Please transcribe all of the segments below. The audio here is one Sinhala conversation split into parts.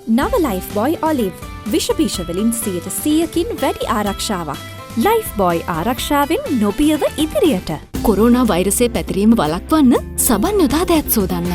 නව ලයිෆ්බොයි ඔලිව් විෂබීෂ වලින් 100%කින් වැඩි ආරක්ෂාවක්. ලයිෆ්බොයි ආරක්ෂාවෙන් නොපියව ඉදිරියට. කොරෝනා වෛරසයේ පැතිරීම වළක්වන්න සබන් යොදා දෑත් සෝදන්න.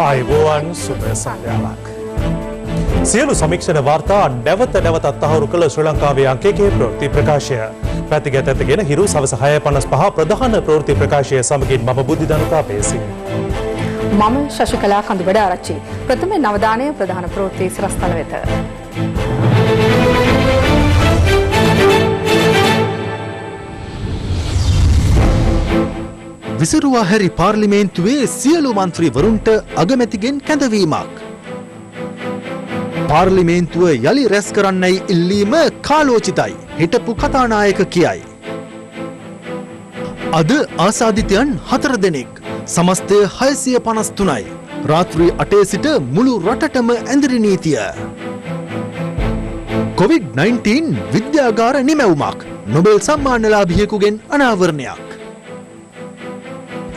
ආයුබෝවන් සුබ සන්ධ්‍යාවක්. සියලු සමීක්ෂණ වාර්තා නැවත නැවතත් තහවුරු කළ ශ්‍රී ලංකාවේ අංක 1 ප්‍රවෘත්ති ප්‍රකාශය. පැතිගත ඇතගෙන හිරු සවස 6:55 ප්‍රධාන ප්‍රවෘත්ති ප්‍රකාශය සමගින් මම බුද්ධිධනුකා පේසි. මම ශශිකලා කඳුබඩ ආරච්චි. ප්‍රථම නවදානය ප්‍රධාන ප්‍රවෘත්ති සිරස්තල වෙත. විසිරුවා හැරි පාර්ලිමේන්තුවේ සියලු මන්ත්‍රීවරුන්ට අගමැතිගෙන් කැඳවීමක්. පාර්ලිමේන්තුව යළි රැස් කරන්නයි ඉල්ලීම කාලෝචිතයි හිටපු කතානායක කියයි. අද ආසාදිතයන් 4 දෙනෙක් සමස්තය 653යි. රාත්‍රී 8 සිට මුළු රටටම ඇඳිරි නීතිය. COVID-19 විද්‍යාගාර නිමැවුමක් Nobel සම්මානලාභියෙකුගෙන් අනාවරණයක්.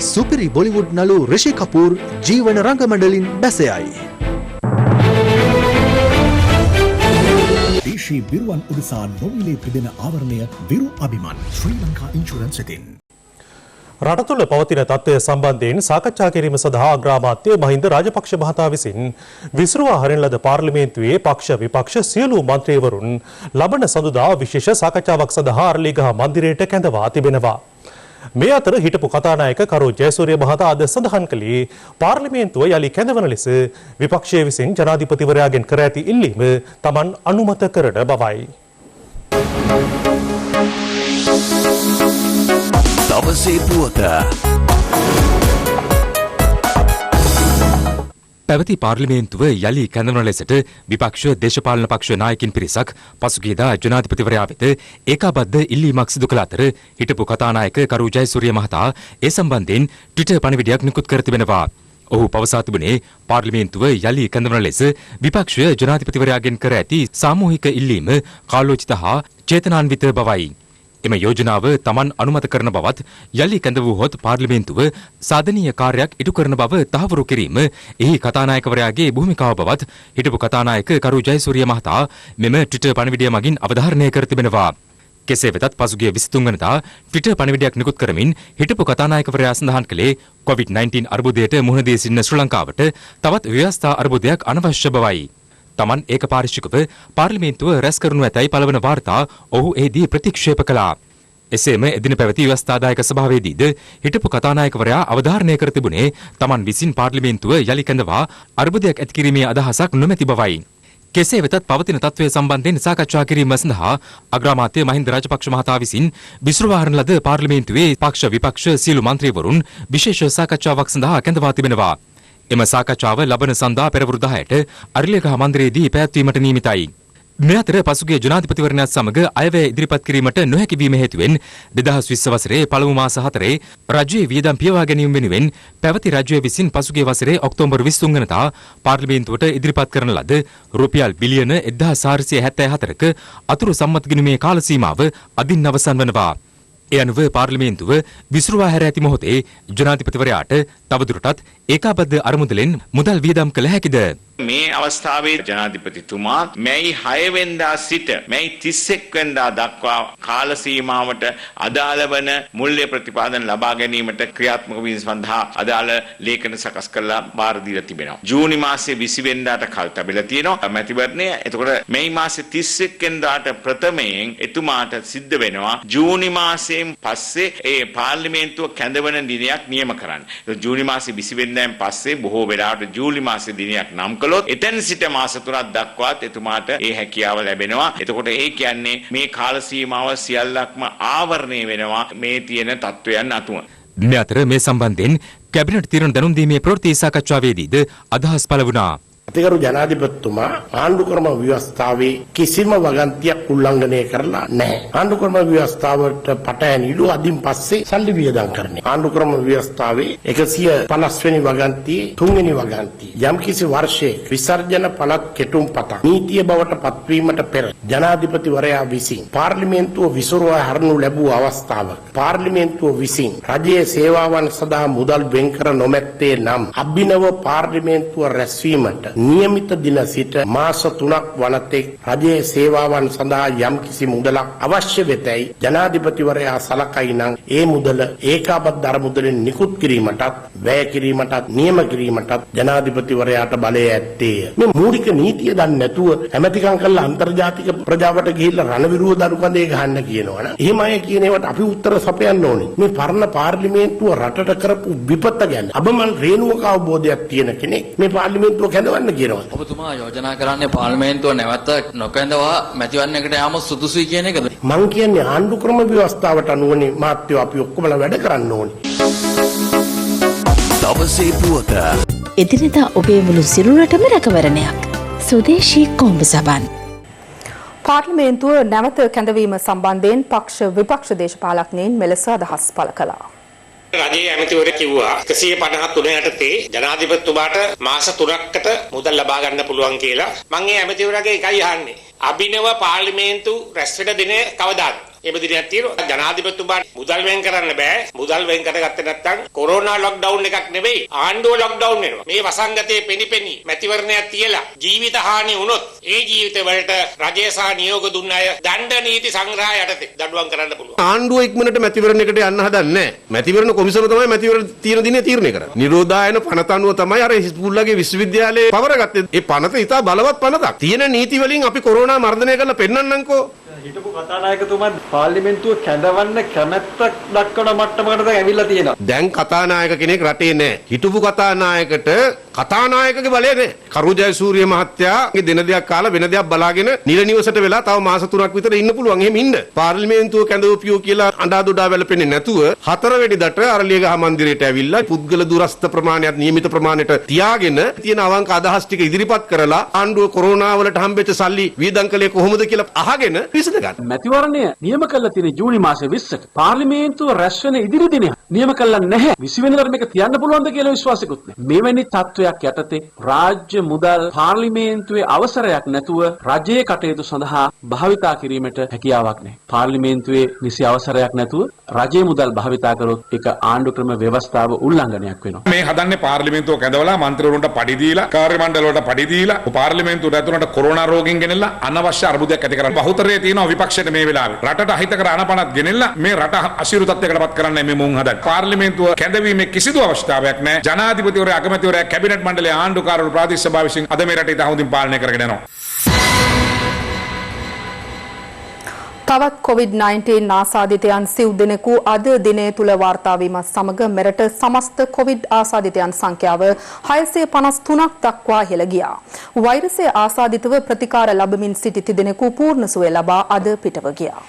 සුපිරි බොලිවුඩ් නළු රිෂි කපූර් ජීවන රංගමඩලින් බැසයයි. දේශීය විරුවන් උදෙසා නොමිලේ පිදෙන ආවරණය විරු අභිමාන ශ්‍රී ලංකා ඉන්ෂුරන්ස් වෙතින්. රට තුළ පවතින තත්ත්වය සම්බන්ධයෙන් සාකච්ඡා කිරීම සඳහා අග්‍රාමාත්‍ය මහින්ද රාජපක්ෂ මහතා විසින් විසිරුවා හරින ලද පාර්ලිමේන්තුවේ පක්ෂ විපක්ෂ සියලු මන්ත්‍රීවරුන් ලබන සඳුදා විශේෂ සාකච්ඡාවක් සඳහා අරලිගහ මන්දිරයට කැඳවා තිබෙනවා. මේ අතර හිටපු කතානායක කරු ජයසූරිය මහතා අද සඳහන් කළේ පාර්ලිමේන්තුව යලි කැඳවන ලෙස විපක්ෂය විසින් ජනාධිපතිවරයාගෙන් කර ඇති ඉල්ලීම Taman අනුමත කරන බවයි. දවසේ පුවත පැවති පාර්ලිමේන්තුව යලි කැඳවන ලෙසට විපක්ෂ දේශපාලන පක්ෂ නායකින් පිරිසක් පසුගියදා ජනාධිපතිවරයා වෙත ඒකාබද්ධ ඉල්ලීමක් සිදු කළ අතර හිටපු කතානායක කරු ජයසූරිය මහතා ඒ සම්බන්ධයෙන් ට්විටර් පණිවිඩයක් නිකුත් කර තිබෙනවා. ඔහු පවසා තිබුණේ පාර්ලිමේන්තුව යලි කැඳවන ලෙස විපක්ෂය ජනාධිපතිවරයාගෙන් කර ඇති සාමූහික ඉල්ලීම කාලෝචිත හා චේතනාන්විත බවයි. එම යෝජනාව Taman අනුමත කරන බවත් යලි කැඳවුවහොත් පාර්ලිමේන්තුව සාධනීය කාර්යයක් ඉටු කරන බව තහවුරු කිරීම එහි කතානායකවරයාගේ භූමිකාව බවත් හිටපු කතානායක කරු ජයසූරිය මහතා මෙම ට්විටර් පණිවිඩය මගින් අවධාරණය කර තිබෙනවා. කෙසේ වෙතත් පසුගිය 23 වෙනිදා ට්විටර් පණිවිඩයක් නිකුත් කරමින් හිටපු කතානායකවරයා සඳහන් කළේ COVID-19 අර්බුදයට මුහුණ දී සිටින ශ්‍රී ලංකාවට තවත් ව්‍යවස්ථා අර්බුදයක් අනවශ්‍ය බවයි. Taman ඒකපාරිශ්‍රිකව පාර්ලිමේන්තුව රැස් කරනු ඇතැයි පළවන වාර්තා ඔහු එහිදී ප්‍රතික්ෂේප කළා. එසේම එදින පැවති ව්‍යවස්ථාදායක සභාවේදීද හිටපු කතානායකවරයා අවධාරණය කර තිබුණේ Taman විසින් පාර්ලිමේන්තුව යලි කැඳවා අර්බුදයක් ඇති කිරීමේ අදහසක් නොමැති බවයි. කෙසේ වෙතත් පවතින තත්ත්වය සම්බන්ධයෙන් සාකච්ඡා කිරීම සඳහා අග්‍රාමාත්‍ය මහින්ද රාජපක්ෂ මහතා විසින් විසිරුවා හරින ලද පාර්ලිමේන්තුවේ පක්ෂ විපක්ෂ සියලු මන්ත්‍රීවරුන් විශේෂ සාකච්ඡාවක් සඳහා කැඳවා තිබෙනවා. එම සාකච්ඡාව ලබන සඳහා පෙරවරු 10ට අරලියගහ මන්දිරයේදී පැවැත්වීමට නියමිතයි. මේ අතර පසුගිය ජනාධිපතිවරණයත් සමග අයවැය ඉදිරිපත් කිරීමට නොහැකි වීම හේතුවෙන් 2020 වසරේ පළමු මාස 4 රජයේ වියදම් පියවා ගැනීම වෙනුවෙන් පැවති රජය විසින් පසුගිය වසරේ ඔක්තෝබර් 23 වෙනිදා පාර්ලිමේන්තුවට ඉදිරිපත් කරන ලද රුපියල් බිලියන 1474ක අතුරු සම්මත ගිණුමේ කාල සීමාව අදින් අවසන් වනවා. ඒ අනුව පාර්ලිමේන්තුව විසිරුවා හැර ඇති මොහොතේ ජනාධිපතිවරයාට තවදුරටත් ඒකාබද්ධ අරමුදලෙන් මුදල් වියදම් කළ හැකිද? මේ අවස්ථාවේ ජනාධිපතිතුමා මැයි 6 වෙනිදා සිට මැයි 31 වෙනිදා දක්වා කාල සීමාවට අදාළ වන මුල්‍ය ප්‍රතිපාදන ලබා ගැනීමට ක්‍රියාත්මක වීම සඳහා අදාළ ලේඛන සකස් කරලා බාර දීලා තිබෙනවා. ජූනි මාසයේ 20 වෙනිදාට කල් තැබිලා තියෙනවා මැතිවරණය. එතකොට මැයි මාසයේ 31 වෙනිදාට ප්‍රථමයෙන් එතුමාට සිද්ධ වෙනවා ජූනි මාසයෙන් පස්සේ ඒ පාර්ලිමේන්තුව කැඳවන දිනයක් නියම කරන්න. ජූනි මාසයේ 20 වෙනිදාන් පස්සේ බොහෝ වෙලාවට ජූලි මාසයේ දිනයක් නම් එතෙන් සිට මාස 3ක් දක්වාත් එතුමාට ඒ හැකියාව ලැබෙනවා. එතකොට ඒ කියන්නේ මේ කාල සීමාව සියල්ලක්ම ආවරණය වෙනවා මේ තියෙන තත්වයන් අතුව. මේ අතර මේ සම්බන්ධයෙන් කැබිනට් තීරණ දැනුම් දීමේ ප්‍රවෘත්ති සාකච්ඡාවේදීද අදහස් පළ වුණා. අතිගරු ජනාධිපතිතුමා ආණ්ඩුක්‍රම ව්‍යවස්ථාවේ කිසිම වගන්තියක් උල්ලංඝනය කරලා නැහැ. ආණ්ඩුක්‍රම ව්‍යවස්ථාවට පටහැනිලු අදින් පස්සේ සල්ලි වියදම් කරන්නේ. ආණ්ඩුක්‍රම ව්‍යවස්ථාවේ 150 වෙනි වගන්තියේ 3 වෙනි වගන්තිය යම්කිසි වර්ෂයක විසර්ජන පළාත් කෙටුම්පතක් නීතිය බවට පත්වීමට පෙර ජනාධිපතිවරයා විසින් පාර්ලිමේන්තුව විසුරුවා හරනු ලැබූ අවස්ථාවක පාර්ලිමේන්තුව විසින් රජයේ සේවාවන් සඳහා මුදල් වෙන් කර නොමැත්තේ නම් අභිනව පාර්ලිමේන්තුව රැස්වීමට නියමිත දින සිට මාස 3ක් වනතෙක් රජයේ සේවාවන් සඳහා යම්කිසි මුදලක් අවශ්‍ය වෙතැයි ජනාධිපතිවරයා සලකයි නම් ඒ මුදල ඒකාබද්ධ අරමුදලෙන් නිකුත් කිරීමටත් වැය කිරීමටත් නියම කිරීමටත් ජනාධිපතිවරයාට බලය ඇත්තේය. මේ මූලික නීතිය දන්නේ නැතුව ඇමතිකම් කළා අන්තර්ජාතික ප්‍රජාවට ගිහිල්ලා රණවිරුව දරුකඳේ ගහන්න කියනවනම් එහෙම අය කියන ඒවාට අපි උත්තර සපයන්න ඕනේ. මේ පරණ පාර්ලිමේන්තුව රටට කරපු විපත්ත ගැන අබමල් රේණුවක අවබෝධයක් තියෙන කෙනෙක් මේ පාර්ලිමේන්තුව කැඳවන්න කියනවා. ඔබතුමා යෝජනා කරන්නේ පාර්ලිමේන්තුව නැවත නොකැඳවා මැතිවරණයකට යාම සුදුසුයි කියන එකද? මං කියන්නේ ආණ්ඩුක්‍රම ව්‍යවස්ථාවට අනුවනේ මාත්‍යෝ අපි ඔක්කොමලා වැඩ කරන්න ඕනේ. දවසේ පුවත එදිනෙදා ඔබේ මුළු සිරුරටම රැකවරණයක්. සුදේශී කොම්බ සබන්. පාර්ලිමේන්තුව නැවත කැඳවීම සම්බන්ධයෙන් පක්ෂ විපක්ෂ දේශපාලඥයින් මෙලෙස අදහස් පළ කළා. රජයේ ඇමතිවරයා කිව්වා 153 යටතේ ජනාධිපතිතුමාට මාස 3කට මුදල් ලබා ගන්න පුළුවන් කියලා. මම මේ ඇමතිවරයාගේ එකයි අහන්නේ. අභිනව පාර්ලිමේන්තු රැස් වෙන දිනේ කවදාද? මේ දිනයක් තියෙනවා. ජනාධිපතිතුමාට මුදල් වෙන් කරන්න බෑ. මුදල් වෙන් කරගත්තේ නැත්නම් කොරෝනා ලොක්ඩවුන් එකක් නෙවෙයි. ආණ්ඩුව ලොක්ඩවුන් වෙනවා. මේ වසංගතයේ පෙනිපෙනි මැතිවරණයක් තියලා ජීවිත හානි වුණොත් ඒ ජීවිත වලට රජය සහ නියෝග දුන්න අය දණ්ඩ නීති සංග්‍රහය යටතේ දඬුවම් කරන්න පුළුවන්. ආණ්ඩුව ඉක්මනට මැතිවරණයකට යන්න හදන්නේ නැහැ. මැතිවරණ කොමිසම තමයි මැතිවරණ තියෙන දිනේ තීරණය කරන්නේ. නිරෝධායන පනත අනුව තමයි අර හිස්බුල්ලාගේ විශ්වවිද්‍යාලයේ පවරගත්තේ. ඒ පනත ඉතා බලවත් පනතක්. තියෙන නීති වලින් අපි කොරෝනා මර්ධනය කරලා පෙන්නන්නම්කෝ. හිටපු කතානායකතුමා පාර්ලිමේන්තුව කැඳවන්න කැමැත්තක් දක්වන මට්ටමකට දැන් ඇවිල්ලා තියෙනවා. දැන් කතානායක කෙනෙක් රටේ නැහැ. හිටපු කතානායකට කතානායකගේ බලය නැහැ. කරු ජයසූරිය මහත්තයාගේ දින දෙකක් කාලා වෙන දෙයක් බලාගෙන නිල නිවසට වෙලා තව මාස 3ක් විතර ඉන්න පුළුවන්. එහෙම ඉන්න. පාර්ලිමේන්තුව කැඳවපියෝ කියලා අඬා දොඩා වැළපෙන්නේ නැතුව 4 වෙනිදාට අරලියගහ මන්දිරයට ඇවිල්ලා පුද්ගල දුරස්ත ප්‍රමාණයත් නියමිත ප්‍රමාණයට තියාගෙන තියෙන අවංක අදහස් ටික ඉදිරිපත් කරලා ආණ්ඩුව කොරෝනා වලට හම්බෙච්ච සල්ලි වියදම් කළේ කොහොමද කියලා අහගෙන මැතිවරණය නියම කළා තියෙන ජූනි මාසේ 20ට පාර්ලිමේන්තුව රැස් වෙන ඉදිරි දිනය නියම කළා නැහැ. 20 වෙනිදාට මේක තියන්න පුළුවන්ද කියලා විශ්වාසෙකුත් නැහැ. මෙවැනි තත්වයක් යටතේ රාජ්‍ය මුදල් පාර්ලිමේන්තුවේ අවසරයක් නැතුව රජයේ කටයුතු සඳහා භාවිතා කිරීමට හැකියාවක් නැහැ. පාර්ලිමේන්තුවේ නිසි අවසරයක් නැතුව රජයේ මුදල් භාවිතා කරොත් ඒක ආණ්ඩුක්‍රම ව්‍යවස්ථාව උල්ලංඝනයක් වෙනවා. මේ හදන්නේ පාර්ලිමේන්තුව කැඳවලා මන්ත්‍රීවරුන්ට පඩි දීලා කාර්ය මණ්ඩල වලට පඩි දීලා පාර්ලිමේන්තුවට ඇතුළට කොරෝනා රෝගීන් ගෙනල්ලා අනවශ්‍ය අර්බුදයක් ඇති කරන්න බහුතරයේ තියෙනවා විපක්ෂයට මේ වෙලාවේ. රටට අහිතකර අනපනත් ගෙනෙල්ලා මේ රට අශීරු තත්යකටපත් කරන්න මේ මුන් හදන්නේ. පාර්ලිමේන්තුව කැඳවීමේ කිසිදු අවශ්‍යතාවයක් නැහැ. ජනාධිපතිවරයා අගමැතිවරයා කැබිනට් මණ්ඩලයේ ආණ්ඩුකාරවරු ප්‍රාදේශීය සභාව විසින් අද මේ රටේ තහවුරුදින් පාලනය කරගෙන යනවා. තවත් COVID-19 ආසාදිතයන් සිව් දෙනෙකු අද දිනය තුල වාර්තා වීමත් සමග මෙරට සමස්ත COVID ආසාදිතයන් සංඛ්‍යාව 653ක් දක්වා ඉහළ ගියා. වෛරසය ආසාදිතව ප්‍රතිකාර ලැබමින් සිටි තිදෙනෙකු පූර්ණ සුවය ලබා අද පිටව ගියා.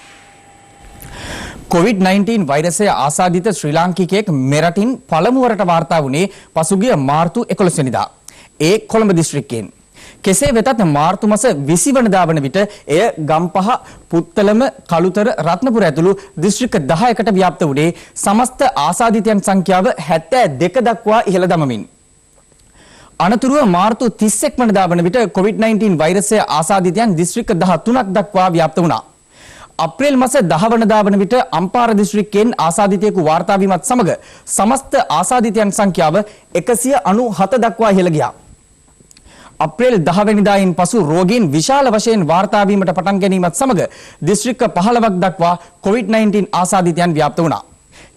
COVID-19 වෛරසය ආසාදිත ශ්‍රී ලාංකිකයෙක් මෙරටින් පළමුවරට වාර්තා වුණේ පසුගිය මාර්තු 11 වෙනිදා. ඒ කොළඹ දිස්ත්‍රික්කයෙන්. කෙසේ වෙතත් මාර්තු මාස 20 වනදා වන විට එය ගම්පහ, පුත්තලම, කළුතර, රත්නපුර ඇතුළු දිස්ත්‍රික්ක 10කට ව්‍යාප්ත වුණේ සමස්ත ආසාදිතයන් සංඛ්‍යාව 72 දක්වා ඉහළ දමමින්. අනතුරුව මාර්තු 31 වනදා වන විට COVID-19 වෛරසය ආසාදිතයන් දිස්ත්‍රික්ක 13ක් දක්වා ව්‍යාප්ත වුණා. අප්‍රේල් මාස 10 වනදා වන විට අම්පාර දිස්ත්‍රික්කයෙන් ආසාදිතයෙකු වාර්තා වීමත් සමග සමස්ත ආසාදිතයන් සංඛ්‍යාව 197 දක්වා ඉහළ ගියා. අප්‍රේල් 10 වෙනිදායින් පසු රෝගීන් විශාල වශයෙන් වාර්තා වීමට පටන් ගැනීමත් සමග දිස්ත්‍රික්ක 15ක් දක්වා COVID-19 ආසාදිතයන් ව්‍යාප්ත වුණා.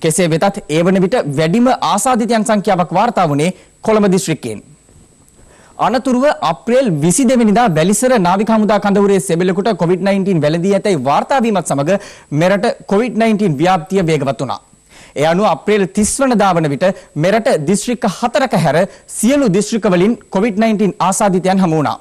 කෙසේ වෙතත් ඒ වන විට වැඩිම ආසාදිතයන් සංඛ්‍යාවක් වාර්තා වුණේ කොළඹ දිස්ත්‍රික්කයෙන්. අනතුරුව අප්‍රේල් 22 වෙනිදා වැලිසර නාවික හමුදා කඳවුරේ සෙබළෙකුට COVID-19 වැළඳී ඇතැයි වාර්තා වීමත් සමග මෙරට COVID-19 ව්‍යාප්තිය වේගවත් වුණා. ඒ අනුව අප්‍රේල් 30 වනදා වන විට මෙරට දිස්ත්‍රික්ක 4ක හැර සියලු දිස්ත්‍රික්ක වලින් COVID-19 ආසාදිතයන් හමු වුණා.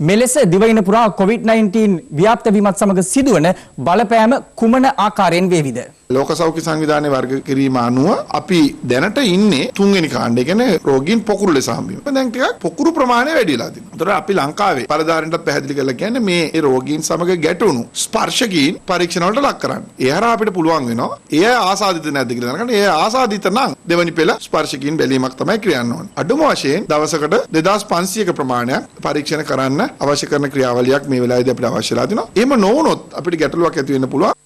මෙලෙස දිවයින පුරා COVID-19 ව්‍යාප්ත වීමත් සමග සිදුවන බලපෑම කුමන ආකාරයෙන් වේවිද? ලෝක සෞඛ්‍ය සංවිධානයේ වර්ග කිරීම අනුව අපි දැනට ඉන්නේ තුන්වෙනි කාණ්ඩය. කියන්නේ රෝගීන් පොකුරු ලෙස හම්බවීම. දැන් ටිකක් පොකුරු ප්‍රමාණය වැඩි වෙලා තියෙනවා. ඒතර අපි ලංකාවේ පළදාරින්ට පැහැදිලි කරලා කියන්නේ මේ රෝගීන් සමග ගැටුණු ස්පර්ශකීන් පරීක්ෂණ වලට ලක් කරන්න. ඒ හරහා අපිට පුළුවන් වෙනවා එය ආසාදිත නැද්ද කියලා දැනගන්න. ඒ ආසාදිත නම් දෙවනි පෙළ ස්පර්ශකීන් බැලීමක් තමයි ක්‍රියාන්න ඕනේ. අඩුම වශයෙන් දවසකට 2500ක ප්‍රමාණයක් පරීක්ෂණ කරන්න අවශ්‍ය කරන ක්‍රියාවලියක් මේ වෙලාවේදී අපිට අවශ්‍යලා තිනවා. එහෙම නොවුනොත් අපිට ගැටලුවක් ඇති වෙන්න පුළුවන්.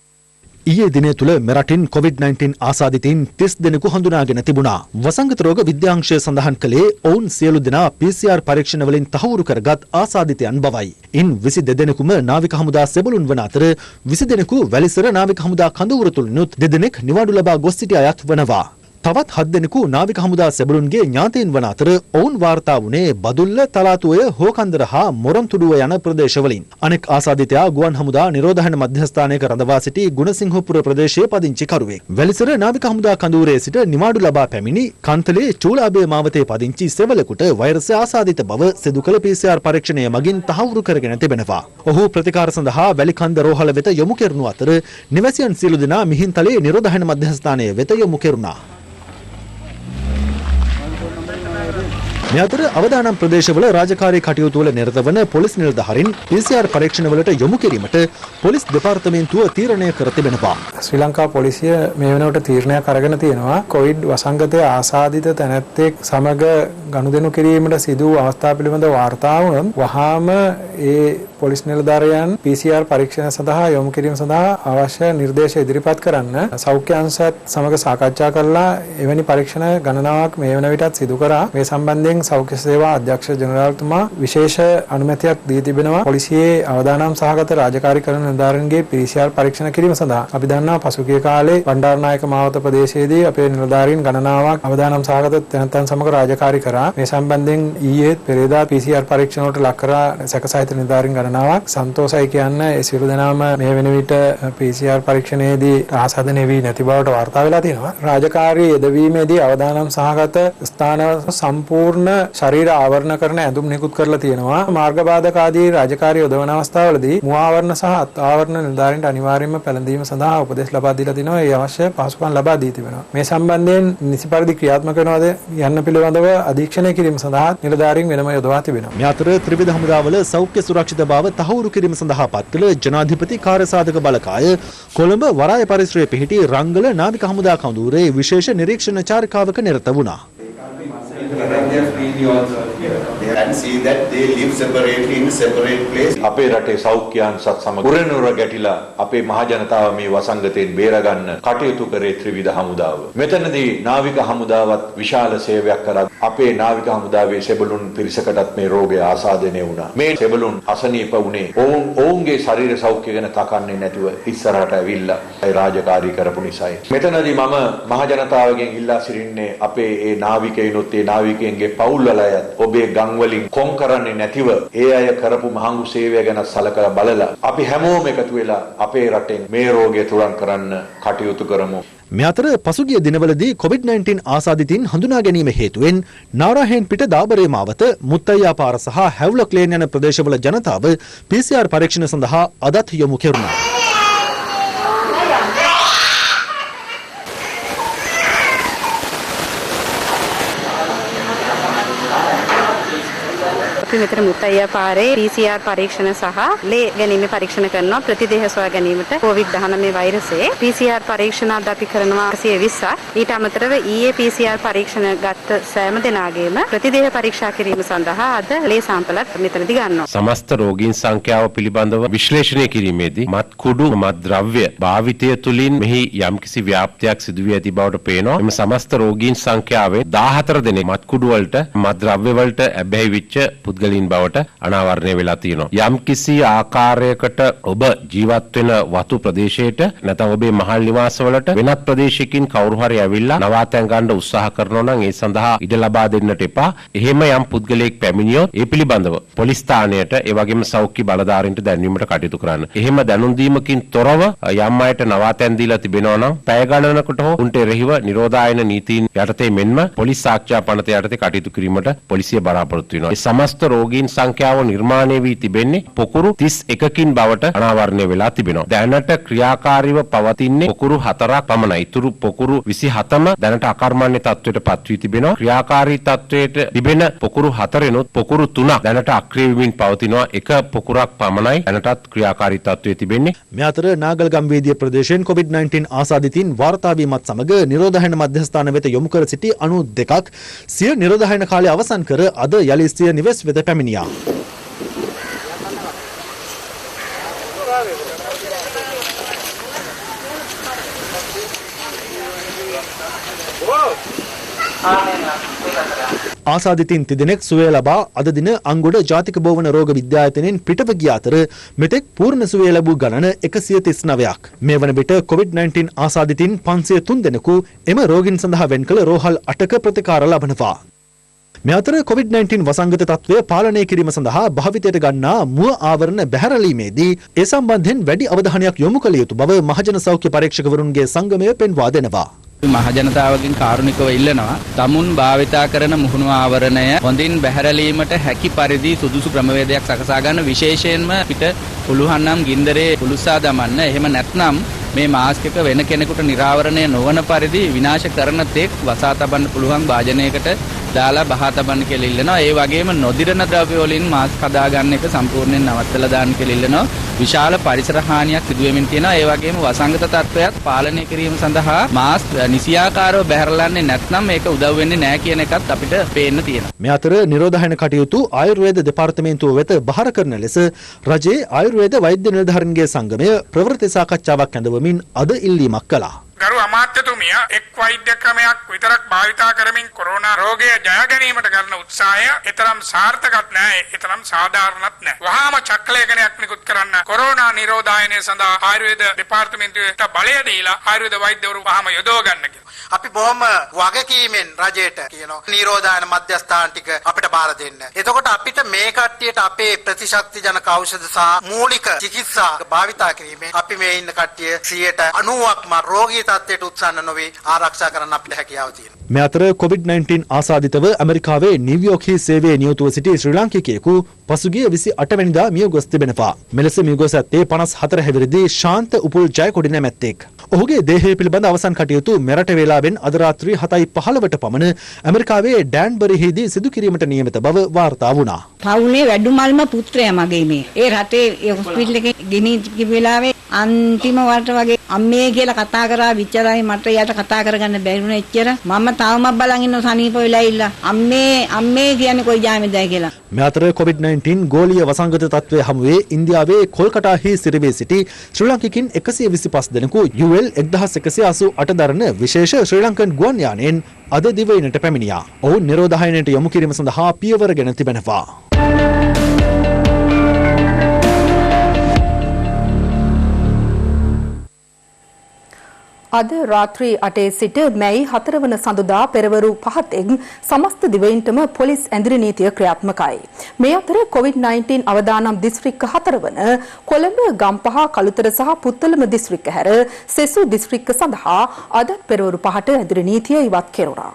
ඊයේ දිනය තුළ මෙරටින් COVID-19 ආසාදිතයින් 30 දෙනෙකු හඳුනාගෙන තිබුණා. වසංගත රෝග විද්‍යාංශය සඳහන් කළේ ඔවුන් සියලු දෙනා PCR පරීක්ෂණ වලින් තහවුරු කරගත් ආසාදිතයන් බවයි. ඉන් 22 දෙනෙකුම නාවික හමුදා සෙබළුන් වන අතර 20 දෙනෙකු වැලිසර නාවික හමුදා කඳවුර තුලිනුත් 2 දෙනෙක් නිවාඩු ලබා ගොස් සිටි අයත් වනවා. තවත් 7 දෙනෙකු නාවික හමුදා සෙබළුන්ගේ ඥාතීන් වන අතර ඔවුන් වාර්තා වුණේ බදුල්ල, තලාතුවය, හෝකන්දර හා මොරන්තුඩුව යන ප්‍රදේශවලින්. අනෙක් ආසාදිතයා ගුවන් හමුදා නිරෝධායන මධ්‍යස්ථානයක රඳවා සිටි ගුණසිංහපුර ප්‍රදේශයේ පදිංචි කරුවෙක්. වැලිසර නාවික හමුදා කඳවුරේ සිට නිවාඩු ලබා පැමිණි කන්තලේ චූලාභය මාවතේ පදිංචි සෙවලෙකුට වෛරසය ආසාදිත බව සිදු කළ PCR පරීක්ෂණය මගින් තහවුරු කරගෙන තිබෙනවා. ඔහු ප්‍රතිකාර සඳහා වැලිකන්ද රෝහල වෙත යොමු කෙරුණු අතර නිවැසියන් සියලු දෙනා මිහින්තලේ නිරෝධායන මධ්‍යස්ථානය වෙත යොමු කෙරුණා. මේ අතර අවදානම් ප්‍රදේශවල රාජකාරී කටයුතු වල නිරත වන පොලිස් නිලධාරීන් PCR පරීක්ෂණ වලට යොමු කිරීමට පොලිස් දෙපාර්තමේන්තුව තීරණය කර තිබෙනවා. ශ්‍රී ලංකා පොලිසිය මේ වෙනකොට තීරණයක් අරගෙන තියෙනවා කොවිඩ් වසංගතයේ ආසාදිත තැනැත්තෙක් සමග ගනුදෙනු කිරීමට සිදු වූ අවස්ථා පිළිබඳව වාර්තා වුණොත් වහාම ඒ පොලිස් නිලධාරියන් PCR පරීක්ෂණ සඳහා යොමු කිරීම සඳහා අවශ්‍ය නිර්දේශ ඉදිරිපත් කරන්න සෞඛ්‍ය අංශයත් සමග සාකච්ඡා කරලා එවැනි පරීක්ෂණ ගණනාවක් මේ වන විටත් සිදු කරා. මේ සම්බන්ධයෙන් සෞඛ්‍ය සේවා අධ්‍යක්ෂ ජනරාල්තුමා විශේෂ අනුමැතියක් දී තිබෙනවා. පොලිසියේ අවදානම් සහගත රාජකාරී කරන නිලධාරීන්ගේ PCR පරීක්ෂණ කිරීම සඳහා. අපි දන්නා පසුගිය කාලේ බණ්ඩාරනායක මාවත ප්‍රදේශයේදී අපේ නිලධාරීන් ගණනාවක් අවදානම් සහගත තැනැත්තන් සමග රාජකාරී කරා. මේ සම්බන්ධයෙන් ඊයේ පෙරේදා PCR පරීක්ෂණ වලට ලක් කරා සැකසහිත නිලධාරීන් ගණනාවක්. සන්තෝෂයි කියන්න ඒ සියලු දෙනාම මේ වෙන විට PCR පරීක්ෂණයේදී ආසාදනය වී නැති බවට වාර්තා වෙලා තියෙනවා. රාජකාරී යෙදවීමේදී අවදානම් සහගත ස්ථාන සම්පූර්ණ ශරීර ආවරණ කරන ඇඳුම් නිකුත් කරලා තියෙනවා. මාර්ග බාධක ආදී රාජකාරී යොදවන අවස්ථාවලදී මුව ආවරණ සහ අත් ආවරණ නිලධාරීන්ට අනිවාර්යයෙන්ම පැළඳීම සඳහා උපදෙස් ලබා දීලා තිනවා. ඒ අවශ්‍ය පහසුකම් ලබා දී තිබෙනවා. මේ සම්බන්ධයෙන් නිසි පරිදි ක්‍රියාත්මක වෙනවද යන්න පිළිබඳව අධීක්ෂණය කිරීම සඳහා නිලධාරීන් වෙනම යොදවා තිබෙනවා. මේ අතර ත්‍රිවිධ හමුදාවල සෞඛ්‍ය සුරක්ෂිතභාව තහවුරු කිරීම සඳහා පත් කළ ජනාධිපති කාර්යසාධක බලකාය කොළඹ වරාය පරිසරයේ පිහිටි රංගල නාවික හමුදා කඳවුරේ විශේෂ නිරීක්ෂණ චාරිකාවක නිරත වුණා. අපේ රටේ සෞඛ්‍ය අංශත් සමග උරනුර ගැටිලා අපේ මහ ජනතාව මේ වසංගතයෙන් බේරගන්න කටයුතු කරේ ත්‍රිවිධ හමුදාව. මෙතනදී නාවික හමුදාවත් විශාල සේවයක් කරා. අපේ නාවික හමුදාවේ සෙබළුන් පිරිසකටත් මේ රෝගය ආසාදනය වුණා. මේ සෙබළුන් අසනීප වුණේ ඔවුන්ගේ ශරීර සෞඛ්‍ය ගැන තකන්නේ නැතුව ඉස්සරහට ඇවිල්ලා ඒ රාජකාරී කරපු නිසායි. මෙතනදී මම මහ ජනතාවගෙන් ඉල්ලා සිටින්නේ අපේ ඒ නාවිකයිනුත් ඒ නාවිකයන්ගේ පවුල් වල අයත් ඔබේ ගම් වලින් කොම් කරන්නේ නැතිව ඒ අය කරපු මහඟු සේවය ගැන සලකලා බලලා අපි හැමෝම එකතු වෙලා අපේ රටෙන් මේ රෝගය තුරන් කරන්න කටයුතු කරමු. මේ අතර පසුගිය දිනවලදී COVID-19 ආසාදිතින් හඳුනා ගැනීම හේතුවෙන් නාරාහෙන් පිට දාබරේ මාවත, මුත්තයියා පාර සහ හැව්ලොක් ලේන් යන ප්‍රදේශවල ජනතාව PCR පරීක්ෂණ සඳහා අදත් යොමු කෙරුණා. අපි මෙතන මුත්තයියා පාරේ PCR පරීක්ෂණ සහ ලේ ගැනීම පරීක්ෂණ කරනවා ප්‍රතිදේහ සොයා ගැනීමට COVID-19 වෛරසයේ PCR පරීක්ෂණ අද අපි කරනවා 120ක්. ඊට අමතරව ඊයේ PCR පරීක්ෂණ ගත්ත සෑම දෙනාගේම ප්‍රතිදේහ පරීක්ෂා කිරීම සඳහා අද ලේ සාම්පලත් මෙතනදී ගන්නවා. සමස්ත රෝගීන් සංඛ්‍යාව පිළිබඳව විශ්ලේෂණය කිරීමේදී මත්කුඩු මත්ද්‍රව්‍ය භාවිතය තුළින් මෙහි යම්කිසි ව්‍යාප්තියක් සිදු වී ඇති බවට පේනවා. එම සමස්ත රෝගීන් සංඛ්‍යාවේ 14 දෙනෙක් මත්කුඩු වලට මත්ද්‍රව්‍ය වලට ඇබ්බැහි වෙච්ච පුද්ගලයන් බවට අනාවරණය වෙලා තියෙනවා. යම්කිසි ආකාරයකට ඔබ ජීවත් වෙන වතු ප්‍රදේශයට නැත්නම් ඔබේ මහල් නිවාසවලට වෙනත් ප්‍රදේශයකින් කවුරු හරි ඇවිල්ලා නවාතැන් ගන්න උත්සාහ කරනවා නම් ඒ සඳහා ඉඩ ලබා දෙන්නට එපා. එහෙම යම් පුද්ගලයෙක් පැමිණියොත් ඒ පිළිබඳව පොලිස් ස්ථානයට ඒ වගේම සෞඛ්‍ය බලධාරීන්ට දැන්වීමට කටයුතු කරන්න. එහෙම දැනුම් දීමකින් තොරව යම් අයට නවාතැන් දීලා තිබෙනවා නම් පැය ගණනකට හෝ උන්ට එරෙහිව නිරෝධායන නීතීන් යටතේ මෙන්ම පොලිස් සාක්ෂ්‍ය පනත යටතේ කටයුතු කිරීමට පොලිසිය බලාපොරොත්තු වෙනවා. ඒ සමස්ත රෝගීන් සංඛ්‍යාව නිර්මාණය වී තිබෙන්නේ පොකුරු 31කින් බවට අනාවරණය වෙලා තිබෙනවා. දැනට ක්‍රියාකාරීව පවතින්නේ පොකුරු 4ක් පමණයි. ඉතුරු පොකුරු 27ම දැනට අකර්මණ්‍ය තත්ත්වයට පත් වී තිබෙනවා. ක්‍රියාකාරී තත්ත්වයට තිබෙන පොකුරු 4ෙනුත් පොකුරු 3ක් දැනට අක්‍රිය වෙමින් පවතිනවා. එක පොකුරක් පමණයි දැනටත් ක්‍රියාකාරී තත්ත්වයේ තිබෙන්නේ. මේ අතර නාගල්ගම් වේදිය ප්‍රදේශයෙන් COVID-19 ආසාදිතින් වාර්තා වීමත් සමග නිරෝධායන මධ්‍යස්ථාන වෙත යොමු කර සිටි 92ක් සිය නිරෝධායන කාලය අවසන් කර අද යලි සිය නිවෙස් වෙත පැමිණියා. ආසාදිතින් තිදෙනෙක් සුවය ලබා අද දින අංගොඩ ජාතික බෝවන රෝග විද්‍යායතනයෙන් පිටව ගිය අතර මෙතෙක් පූර්ණ සුවය ලැබූ ගණන 139ක්. මේ වන විට COVID-19 ආසාදිතින් 503 දෙනෙකු එම රෝගීන් සඳහා වෙන් කළ රෝහල් 8ක ප්‍රතිකාර ලබනවා. මේ අතර COVID-19 වසංගත තත්ත්වය පාලනය කිරීම සඳහා භාවිතයට ගන්නා මුව ආවරණ බැහැරලීමේදී ඒ සම්බන්ධයෙන් වැඩි අවධානයක් යොමු කළ යුතු බව මහජන සෞඛ්‍ය පරීක්ෂකවරුන්ගේ සංගමය පෙන්වා දෙනවා. මහජනතාවගෙන් කාරුණිකව ඉල්ලනවා තමුන් භාවිතා කරන මුහුණු ආවරණය හොඳින් බැහැරලීමට හැකි පරිදි සුදුසු ක්‍රමවේදයක් සකසා ගන්න, විශේෂයෙන්ම පිට පුළුවන් නම් ගින්දරේ පුළුසා දමන්න. එහෙම නැත්නම් මේ මාස්ක් එක වෙන කෙනෙකුට නිරාවරණය නොවන පරිදි විනාශ කරන තෙක් වසා තබන්න පුළුවන් භාජනයකට දාලා බහා තබන්න කියලා ඉල්ලනවා. ඒ වගේම නොදිරන ද්‍රව්‍ය වලින් මාස්ක් හදා ගන්න එක සම්පූර්ණයෙන් නවත්තලා දාන්න කියලා ඉල්ලනවා. විශාල පරිසර හානියක් සිදු වෙමින් තියෙනවා. ඒ වගේම වසංගත තත්ත්වයක් පාලනය කිරීම සඳහා මාස්ක් නිසියාකාරව බැහැරලන්නේ නැත්නම් මේක උදව් වෙන්නේ නැහැ කියන එකත් අපිට පේන්න තියෙනවා. මේ අතර නිරෝධායන කටයුතු ආයුර්වේද දෙපාර්තමේන්තුව වෙත බහර කරන ලෙස රජයේ ආයුර්වේද වෛද්‍ය නිලධාරීන්ගේ සංගමය ප්‍රවෘත්ති සාකච්ඡාවක් ඇඳවමින් අද ඉල්ලීමක් කළා. ගරු අමාත්‍යතුමිය එක් වෛද්‍ය ක්‍රමයක් විතරක් භාවිතා කරමින් කොරෝනා රෝගය ජය ගැනීමට කරන උත්සාහය එතරම් සාර්ථකත් නැහැ, එතරම් සාධාරණත් නැහැ. වහාම චක්‍රලේඛනයක් නිකුත් කරන්න කොරෝනා නිරෝධායනය සඳහා ආයුර්වේද දෙපාර්තමේන්තුවට බලය දීලා ආයුර්වේද වෛද්‍යවරු වහාම යොදව ගන්න කියලා. අපි බොහොම වගකීමෙන් රජයට කියනවා නිරෝධායන මධ්‍යස්ථාන ටික අපිට බාර දෙන්න. එතකොට අපිට මේ කට්ටියට අපේ ප්‍රතිශක්ති ජනක ඖෂධ සහ මූලික චිකිත්සා භාවිතා කිරීමෙන් අපි මේ ඉන්න කට්ටිය 90%ක්ම රෝගී තත්ත්වයට උත්සන්න නොවේ ආරක්ෂා කරන්න අපිට හැකියාව තියෙනවා. මේ අතර COVID-19 ආසාදිතව ඇමරිකාවේ නිව්යෝර්ක්හි සේවයේ නියුතුව සිටි ශ්‍රී ලාංකිකයෙකු පසුගිය 28 වෙනිදා මිය ගොස් තිබෙනවා. මෙලෙස මිය ගොස් ඇත්තේ 54 හැවිරිදි ශාන්ත උපුල් ජයකොඩි නැමැත්තෙක්. ඔහුගේ දේහය පිළිබඳ අවසන් කටයුතු මෙරට වේලාවෙන් අද රාත්‍රී 7:15ට පමණ ඇමරිකාවේ ඩෑන්බරිහිදී සිදු කිරීමට නියමිත බව වාර්තා වුණා. පවුලේ වැඩිමල්ම පුත්‍රයා මගේ මේ. ඒ රටේ ඒ හොස්පිටල් එකේ ගෙනි වෙලාවේ අන්තිම වරට වගේ අම්මේ කියලා කතා කරා විචාරයි මට යට කතා කරගන්න බැරි වුණා එච්චර. මම තවමත් බලන් ඉන්න සනීප වෙලා ඉල්ල. අම්මේ කියන්නේ කොයි ජාමෙදයි කියලා. මේ අතර COVID-19 ගෝලීය වසංගත තත්ත්වය හමුවේ ඉන්දියාවේ කොල්කටාහි සිරිවේ සිටි ශ්‍රී ලාංකිකින් 125 දෙනෙකු UL 1188 දරන විශේෂ ශ්‍රී ලංකන් ගුවන් යානයෙන් අද දිවයිනට පැමිණියා. ඔවුන් නිරෝධායනයට යොමු කිරීම සඳහා පියවර ගෙන තිබෙනවා. අද රාත්‍රී 8 සිට මැයි 4 වන සඳුදා පෙරවරු 5න් සමස්ත දිවයිනටම පොලිස් ඇඳිරි නීතිය ක්‍රියාත්මකයි. මේ අතර COVID-19 අවදානම් දිස්ත්‍රික්ක 4 වන කොළඹ, ගම්පහ, කළුතර සහ පුත්තලම දිස්ත්‍රික්ක හැර සෙසු දිස්ත්‍රික්ක සඳහා අද පෙරවරු 5ට ඇඳිරි නීතිය ඉවත් කෙරුණා.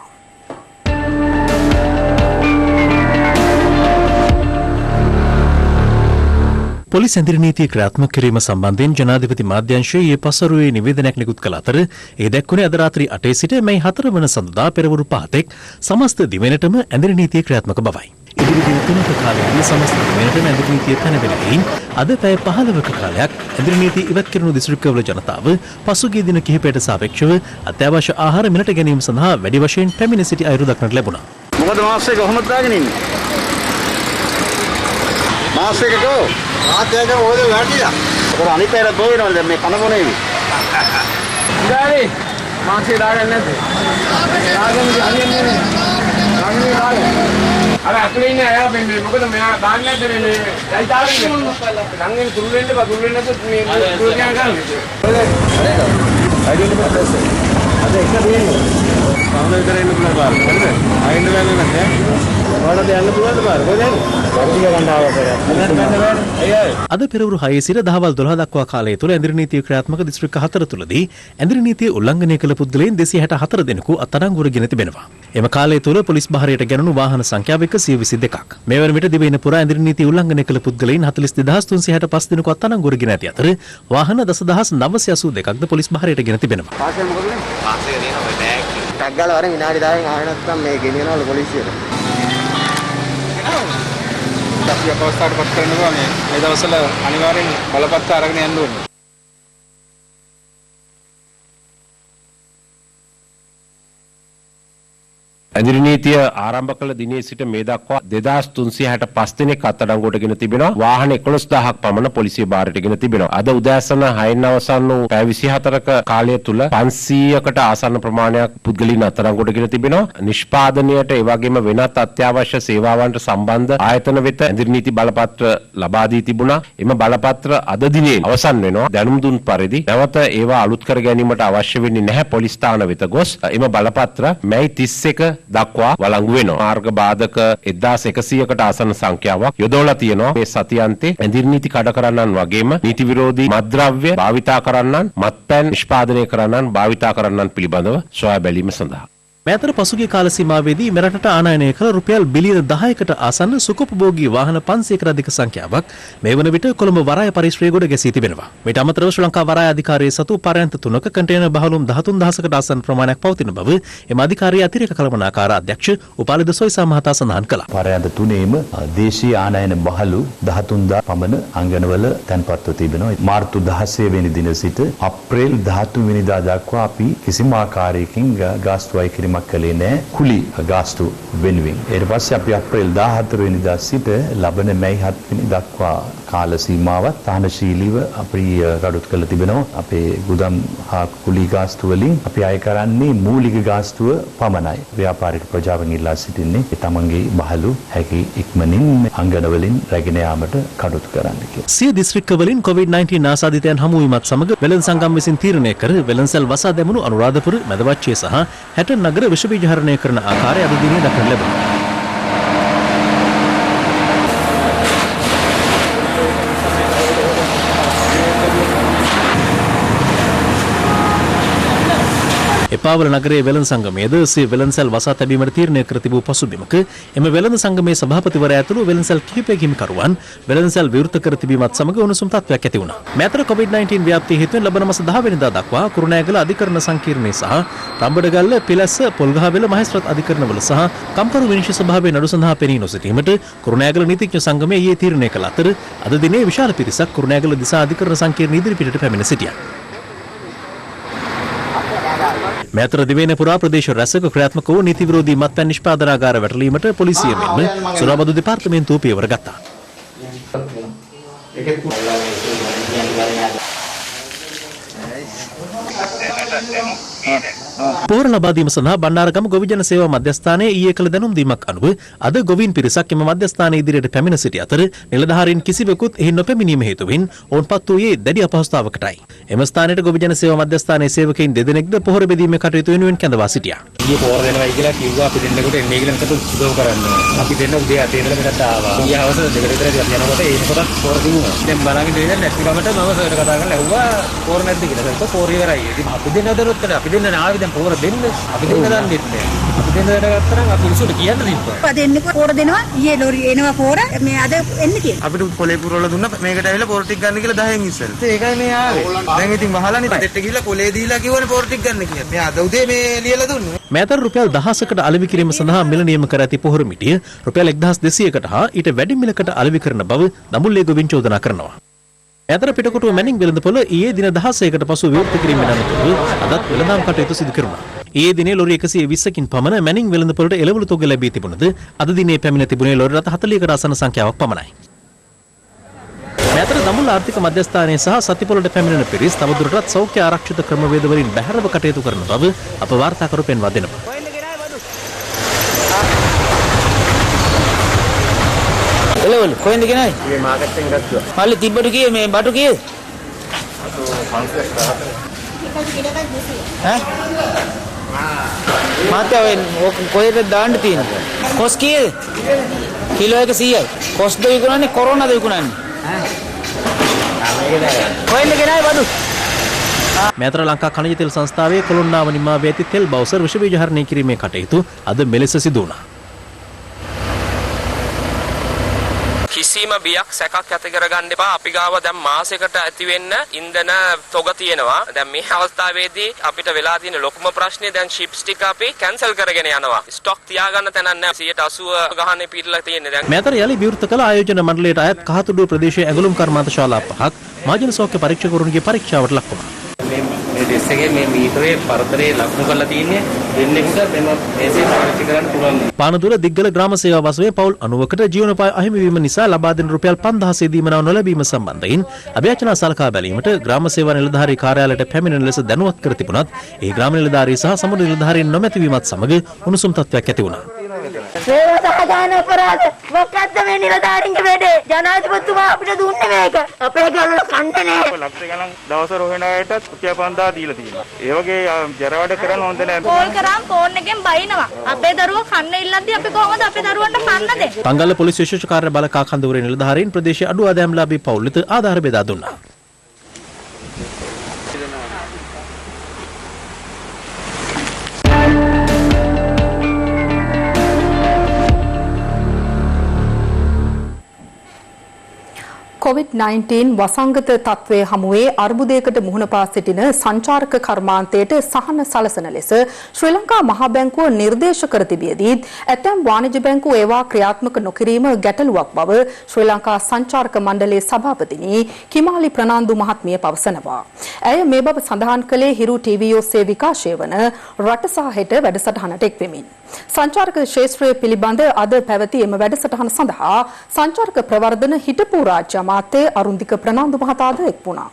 පොලිස් ඇඳිරි නීතිය ක්‍රියාත්මක කිරීම සම්බන්ධයෙන් ජනාධිපති මාධ්‍යංශයේ ඊයේ පසුරුවේ නිවේදනයක් නිකුත් කළ අතර ඒ දැක්වුණේ අද රාත්‍රී 8 සිට මැයි 4 වන සඳුදා පෙරවරු 5 සමස්ත දිවයිනටම ඇඳිරි නීතිය ක්‍රියාත්මක බවයි. ඉදිරි දින 3ක කාලයේදී සමස්ත දිවයිනටම ඇඳිරි නීතිය පැනවෙලෙයින් අද පැය 15ක කාලයක් ඇඳිරි නීතිය ඉවත් කෙරුණු දිස්ත්‍රික්කවල ජනතාව පසුගිය දින කිහිපයට සාපේක්ෂව අත්‍යවශ්‍ය ආහාර මිලට ගැනීම සඳහා වැඩි වශයෙන් පැමිණ සිටි අයුරු දක්නට ලැබුණා. මොකද මාස් එක කොහොමද දාගෙන ඉන්නේ? මාස් එක කෝ ආතේක ඕද වැටිලා. ඒක අනිත් පැයට බෝවෙනවද මේ කන බොනේවි. ඉඳානේ මාස් එක දාගන්න නැද්ද? දාගන්න අනියන්නේ නේ. දාගන්නේ දාගන්න. අර අතුලේ ඉන්නේ අය මේ මොකද මෙයා දාන්නේ නැද්ද මේ දැයි දාගන්නේ. ළඟින් තුරු වෙන්න බා තුරු වෙන්න නැත්නම් මේ තුරු කියන ගන්න. අයිඩෙන්ටි පස්සේ. අද එක දෙන්නේ. ආවන විතර එන්න පුළුවන් පාර. හරිද? ආයෙන්න බෑ නේද? ඔයාලට යන්න පුළුවන්ද පාර? කොහෙද යන්නේ? කර්තික ගණ්ඩාව කරා. අද පෙරවරු 6 සිට දහවල් 12 දක්වා කාලය තුළ ඇඳිරි නීතිය ක්‍රියාත්මක දිස්ත්‍රික්ක 4 තුළදී ඇඳිරි නීතිය උල්ලංඝනය කළ පුද්ගලයන් 264 දෙනෙකු අත්අඩංගුවට ගෙන තිබෙනවා. එම කාලය තුළ පොලිස් භාරයට ගැනුණු වාහන සංඛ්‍යාව 122ක්. මේ වන විට දිවයින පුරා ඇඳිරි නීතිය උල්ලංඝනය කළ පුද්ගලයන් 42365 දෙනෙකු අත්අඩංගුවට ගෙන ඇති අතර වාහන 10982ක්ද පොලිස් භාරයට ගෙන තිබෙනවා. පාසය මොකද වෙන්නේ? පාසය දෙන ඔය බෑග්. ටැග් ගාලා වරෙන් විනාඩි 10න් ආවෙ නැත්නම් මේ ගෙනියනවලු පොලිසියට. අපි අපවස්ථාවට පත් කරනවා මේ දවස්වල අනිවාර්යෙන් බලපත්‍ර අරගෙන යන්න ඕනේ. ඇඳිරි නීතිය ආරම්භ කළ දිනේ සිට මේ දක්වා 2365 දෙනෙක් අත්අඩංගුවට ගෙන තිබෙනවා. වාහන 11000ක් පමණ පොලිසිය භාරයට ගෙන තිබෙනවා. අද උදෑසන 6න් අවසන් වූ පැය 24ක කාලය තුල 500කට ආසන්න ප්‍රමාණයක් පුද්ගලයන් අත්අඩංගුවට ගෙන තිබෙනවා. නිෂ්පාදනයට ඒ වගේම වෙනත් අත්‍යවශ්‍ය සේවාවන්ට සම්බන්ධ ආයතන වෙත ඇඳිරි නීති බලපත්‍ර ලබා දී තිබුණා. එම බලපත්‍ර අද දිනේ අවසන් වෙනවා. දැනුම් දුන් පරිදි නැවත ඒවා අලුත් කර ගැනීමට අවශ්‍ය වෙන්නේ නැහැ. පොලිස් ස්ථාන වෙත ගොස් එම බලපත්‍ර මැයි 31 දක්වා වළංගු වෙනවා. මාර්ග බාධක 1100කට ආසන්න සංඛ්‍යාවක් යොදවලා තියෙනවා. මේ සතියන්තේ ඇඳිරි නීති කඩ කරන්නන් වගේම නීති විරෝධී මත්ද්‍රව්‍ය භාවිතා කරන්නන්, මත්පැන් නිෂ්පාදනය කරන්නන්, භාවිතා කරන්නන් පිළිබඳව සොයා බැලීම සඳහා මේ අතර පසුගිය කාල සීමාවේදී මෙරටට ආනයනය කළ රුපියල් බිලියන 10කට ආසන්න සුඛෝපභෝගී වාහන 500කට අධික සංඛ්‍යාවක් මේ වන විට කොළඹ වරාය පරිශ්‍රයේ ගොඩ ගැසී තිබෙනවා. මේට අමතරව ශ්‍රී ලංකා වරාය අධිකාරියේ සතු පරයන්ත 3ක කන්ටේනර් බහලුම් 13000කට ආසන්න ප්‍රමාණයක් පවතින බව එම අධිකාරියේ අතිරේක කළමනාකාර අධ්‍යක්ෂ උපාලිද සොයිසා මහතා සඳහන් කළා. පරයන්ත 3ේම දේශීය ආනයන බහලු 13000 පමණ අංගනවල තැන්පත්ව තිබෙනවා. මාර්තු 16 වෙනි දින සිට අප්‍රේල් 13 වෙනිදා දක්වා අපි කිසිම ආකාරයකින් ගාස්තු අය කිරීමක් කළේ නැහැ. කුලි ගාස්තු වෙනුවෙන්. ඊට පස්සේ අපි අප්‍රේල් 14 වෙනිදා සිට ලබන මැයි 7 වෙනි දක්වා කාල සීමාවත් තහනශීලීව අපි කටයුතු කළ තිබෙනවා. අපේ ගුදම් හා කුලි ගාස්තු වලින් අපි අය කරන්නේ මූලික ගාස්තුව පමණයි. ව්‍යාපාරික ප්‍රජාවෙන් ඉල්ලා සිටින්නේ තමන්ගේ බහලු හැකි ඉක්මනින් අංගනවලින් රැගෙන යාමට කටයුතු කරන්න කියලා. සිය දිස්ත්‍රික්කවලින් COVID-19 ආසාදිතයන් හමු වීමත් සමග වෙළඳ සංගම් විසින් තීරණය කර වෙළඳසල් වසා දැමුණු අනුරාධපුර, මැදවච්චිය සහ හැටන් නගර විෂ බීජ හරණය කරන ආකාරය අද දිනේ දක්වන ලැබුණා. එපාවල නගරයේ වෙළඳ සංගමයේද සිය වෙළඳසල් වසා තැබීමට තීරණය කර තිබූ පසුබිමක එම වෙළඳ සංගමයේ සභාපතිවරයා ඇතුළු වෙළඳසල් කිහිපයක හිමිකරුවන් වෙළඳසල් විවෘත කර තිබීමත් සමග උණුසුම් තත්ත්වයක් ඇති වුණා. මේ අතර COVID-19 ව්‍යාප්තිය හේතුවෙන් ලබන මාස 10 වෙනිදා දක්වා කුරුණෑගල අධිකරණ සංකීර්ණයේ සහ රම්බඩගල්ල, පිලස්ස, පොල්ගහවෙල මහේස්ත්‍රාත් අධිකරණවල සහ කම්කරු විනිශ්චය සභාවේ නඩු සඳහා පෙනී නොසිටීමට කුරුණෑගල නීතිඥ සංගමය ඊයේ තීරණය කළ අතර අද දිනේ විශාල පිරිසක් කුරුණෑගල දිසා අධිකරණ සංකීර්ණ ඉදිරිපිටට පැමිණ සිටියා. මේ අතර දිවයින පුරා ප්‍රදේශ රැසක ක්‍රියාත්මක වූ නීති විරෝධී මත්පැන් නිෂ්පාදනාගාර වැටලීමට පොලිසිය මෙන්ම සුරාබදු දෙපාර්තමේන්තුව පියවර ගත්තා. පෝර ලබා දීම සඳහා බණ්ඩාරගම ගොවිජන සේවා මධ්‍යස්ථානයේ ඊයේ කළ දැනුම් දීමක් අනුව අද ගොවීන් පිරිසක් එම මධ්‍යස්ථානයේ ඉදිරියට පැමිණ සිටි අතර නිලධාරීන් කිසිවෙකුත් එහි නොපැමිණීම හේතුවෙන් ඔවුන් පත් වූයේ දැඩි අපහසුතාවකටයි. එම ස්ථානයට ගොවිජන සේවා මධ්‍යස්ථානයේ සේවකයින් දෙදෙනෙක්ද පොහොර බෙදීමේ කටයුතු වෙනුවෙන් කැඳවා සිටියා. ඊයේ පොහොර දෙනවයි කියලා කිව්වා අපි දෙන්නෙකුට එන්නේ කියලා මට උදව් කරන්න. අපි දෙන්න උදේ 8 ඉඳලා මෙතනට ආවා. ඊයේ හවස 2ට විතර යනකොට ඒ පොතත් පොහොර තිබුණා. දැන් බලන්න දෙන්නේ නැති කමට මම සර්ට කතා කරලා ඇහුවා පොහොර නැද්ද කියලා. ඒක පොහොර ඉවරයි. ඉතින් අපි දෙන්න දරුවොත් අපි දෙන්න ආවි දැන් පොහොර දෙන්න අපි දෙන්න දන්නේ නැහැ. අපි දෙන්න දැනගත්තා නම් අපි ඉස්සුට කියන්න තිබ්බා. අපි දෙන්නෙක් පොර දෙනවා. ඊයේ ලෝරි එනවා පොර මේ අද එන්නේ කියලා. අපිට පොලේ පුරවල දුන්නා මේකට ඇවිල්ලා පොර ටික ගන්න කියලා 10න් ඉස්සෙල්. ඒකයි මේ ආවේ. දැන් ඉතින් වහලානේ දෙට්ට ගිහිල්ලා පොලේ දීලා කිව්වනේ පොර ටික ගන්න කියලා. මේ අද උදේ මේ ලියලා දුන්නේ. මේ අතර රුපියල් 1000කට අලෙවි කිරීම සඳහා මිල නියම කර ඇති පොහොර මිටිය රුපියල් 1200කට හා ඊට වැඩි මිලකට අලෙවි කරන බව දඹුල්ලේ ගොවින් චෝදනා කරනවා. මේ අතර පිටකොටුව මැනින් වෙළඳපොළ ඊයේ දින 16කට පසු විවෘත කිරීමෙන් අනතුරුව අදත් වෙළඳාම් කටයුතු සිදු කෙරුණා. ඊයේ දිනේ ලොරි 120කින් පමණ මැනින් වෙළඳපොළට එළවලු තොග ලැබී තිබුණද අද දිනේ පැමිණ තිබුණේ ලොරි රථ 40කට ආසන්න සංඛ්‍යාවක් පමණයි. මේ අතර දඹුල්ල ආර්ථික මධ්‍යස්ථානයේ සහ සතිපොළට පැමිණෙන පිරිස් තවදුරටත් සෞඛ්‍ය ආරක්ෂිත ක්‍රමවේද වලින් බැහැරව කටයුතු කරන බව අප වාර්තාකරු පෙන්වා දෙනවා. එළවලු කොහෙන්ද ගෙනාවේ? මේ මාකට් එකෙන් ගත්තා. මල්ලි තිබ්බට කීයේ මේ බටු කීයද? අතෝ 500ක්. ඈ? මාත්‍යා ඔය කොහෙද දාන්න තියෙන්නේ? කොස් කීයද? කිලෝ 100යි. කොස්ද විකුණන්නේ කොරෝනාද විකුණන්නේ? කොහෙන්ද ගෙනාවේ බඩු? මෙතර ලංකා ඛනිජ තෙල් සංස්ථාවේ කොළොන්නාව නිමාවේ ඇති තෙල් බවුසර් විෂ බීජ හරණය කිරීමේ කටයුතු අද මෙලෙස සිදු වුණා. කිසිම බියක් සැකක් ඇති කරගන්න එපා. අපි ගාව දැන් මාසයකට ඇති වෙන්න ඉන්ධන තොග තියෙනවා. දැන් මේ අවස්ථාවේදී අපිට වෙලා තියෙන ලොකුම ප්‍රශ්නේ දැන් ෂිප්ස් ටික අපි කැන්සල් කරගෙන යනවා. ස්ටොක් තියාගන්න තැනක් නැහැ. 180 ගහනේ පිටලා තියෙන්නේ දැන්. මෙතර යලි විවෘත කළ ආයෝජන මණ්ඩලයට අයත් කහතුඩුව ප්‍රදේශයේ ඇඟලුම් කර්මාන්ත ශාලා 5ක් මහජන සෞඛ්‍ය පරීක්ෂකවරුන්ගේ පරීක්ෂාවට ලක් වුණා. මේ ටෙස්ට් එකේ මේ මීටරේ පරතරේ ලකුණු කරලා තියෙන්නේ දෙන්නෙකුට මෙම මේසේ පාවිච්චි කරන්න පුළුවන්. පානදුර දිග්ගල ග්‍රාම සේවා වසමේ පවුල් 90කට ජීවනෝපාය අහිමි වීම නිසා ලබා දෙන රුපියල් 5000 දීමනාව නොලැබීම සම්බන්ධයෙන් අභ්‍යර්ථනා සලකා බැලීමට ග්‍රාම සේවා නිලධාරී කාර්යාලයට පැමිණෙන ලෙස දැනුවත් කර තිබුණත් ඒ ග්‍රාම නිලධාරී සහ සමුදු නිලධාරීන් නොමැතිවීමත් සමග උණුසුම් තත්ත්වයක් ඇති වුණා. සේවා සහගාන අපරාධ මොකක්ද මේ නිලධාරීන්ගේ වැඩේ? ජනාධිපතිතුමා අපිට දුන්නේ මේක. අපේ ගල්වල කන්ට නෑ. ලක්ෂ ගණන් දවස් රෝහණ අයටත් රුපියල් 5000 දීලා තියෙනවා. ඒ වගේ ජරවඩ කරන්න හොඳ නෑ. කෝල් කරාම ෆෝන් එකෙන් බයිනවා. අපේ දරුවෝ කන්න ඉල්ලද්දි අපි කොහොමද අපේ දරුවන්ට කන්න දෙන්නේ? පංගල්ල පොලිස් විශේෂ කාර්ය බලකා කන්දවරේ නිලධාරීන් ප්‍රදේශයේ අඩු ආදායම්ලාභී පවුල් වෙත ආධාර බෙදා දුන්නා. COVID-19 වසංගත තත්ත්වය හමුවේ අර්බුදයකට මුහුණ පා සිටින සංචාරක කර්මාන්තයට සහන සලසන ලෙස ශ්‍රී ලංකා මහා බැංකුව නිර්දේශ කර තිබියදීත් ඇතැම් වාණිජ බැංකු ඒවා ක්‍රියාත්මක නොකිරීම ගැටලුවක් බව ශ්‍රී ලංකා සංචාරක මණ්ඩලයේ සභාපතිනි කිමාලි ප්‍රනාන්දු මහත්මිය පවසනවා. ඇය මේ බව සඳහන් කළේ හිරු ටීවී ඔස්සේ විකාශය වන රට සහ හෙට වැඩසටහනට එක්වෙමින්. සංචාරක ක්ෂේත්‍රය පිළිබඳ අද පැවති එම වැඩසටහන සඳහා සංචාරක ප්‍රවර්ධන හිටපු රාජ්‍ය අමාත්‍ය අරුන්දික ප්‍රනාන්දු මහතාද එක් වුණා.